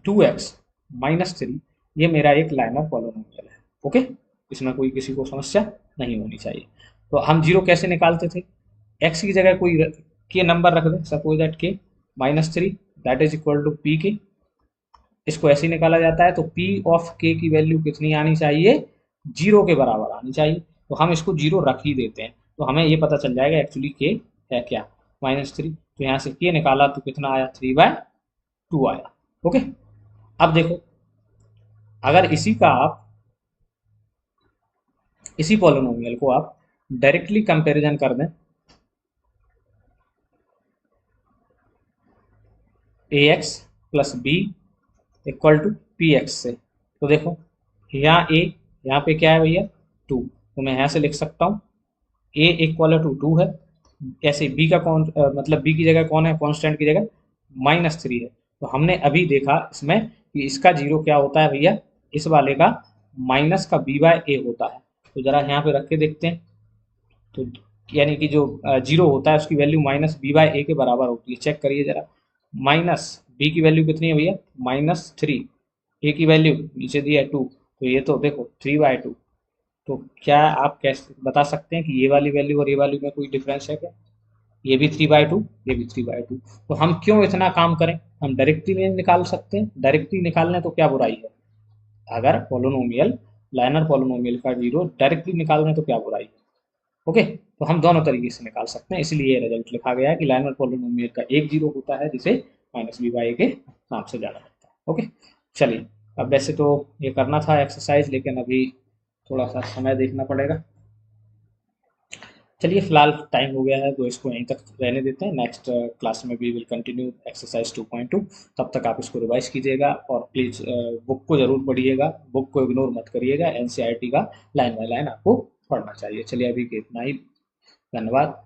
2x माइनस थ्री, ये मेरा एक लाइनर पॉलिनोमियल है। ओके, इसमें कोई किसी को समस्या नहीं होनी चाहिए। तो हम जीरो कैसे निकालते थे? x की जगह कोई के नंबर रख दें, suppose that k minus three, that is equal to p k. इसको ऐसे ही निकाला जाता है। तो p ऑफ k की वैल्यू कितनी आनी चाहिए? जीरो के बराबर आनी चाहिए। तो हम इसको जीरो रख ही देते हैं, तो हमें ये पता चल जाएगा एक्चुअली k है क्या, माइनस थ्री। तो यहाँ से k निकाला तो कितना आया? 3/2 आया। ओके, अब देखो, अगर इसी पॉलिनोमियल को आप डायरेक्टली कंपैरिजन कर दें ax plus b equal to p x से, तो देखो यहाँ a, यहाँ पे क्या है भैया? 2। तो मैं यहाँ से लिख सकता हूँ a इक्वल टू 2 है। ऐसे b का मतलब b की जगह कौन है? कांस्टेंट की जगह माइनस थ्री है। तो हमने अभी देखा इसमें कि इसका जीरो क्या होता है भैया? इस वाले का माइनस का b बाय ए होता है। तो जरा यहाँ पे रख के देखते हैं। तो यानी कि जो जीरो होता है उसकी वैल्यू माइनस बी बाय ए के बराबर होती है। चेक करिए जरा, माइनस बी की वैल्यू कितनी है भैया? Minus three. ए की वैल्यू नीचे दी है 2, तो ये तो देखो 3/2। तो क्या आप कैसे बता सकते हैं कि ये वाली वैल्यू और ये वाली में कोई डिफरेंस है क्या? ये भी 3/2, ये भी 3/2। तो हम क्यों इतना काम करें? हम डायरेक्टली नहीं निकाल सकते हैं। डायरेक्टली निकालने तो क्या बुराई है? अगर पोलोनोमियल, लाइनर पोलोनोमियल का जीरो डायरेक्टली निकालने तो क्या बुराई है? ओके, तो हम दोनों तरीके से निकाल सकते हैं, इसलिए ये रिजल्ट लिखा गया है कि लाइनर पॉलिनोमियल का एक जीरो होता है, जिसे माइनस बी बाई के नाम से जाना जाता है। ओके, चलिए, अब वैसे तो ये करना था एक्सरसाइज, लेकिन अभी थोड़ा सा समय देखना पड़ेगा। चलिए, फिलहाल टाइम हो गया है तो इसको यहीं तक रहने देते हैं। नेक्स्ट क्लास में वी विल कंटिन्यू एक्सरसाइज 2.2। तब तक आप इसको रिवाइज कीजिएगा और प्लीज़ बुक को ज़रूर पढ़िएगा, बुक को इग्नोर मत करिएगा। एनसीईआरटी का लाइन बाय लाइन आपको पढ़ना चाहिए। चलिए, अभी के इतना ही, धन्यवाद।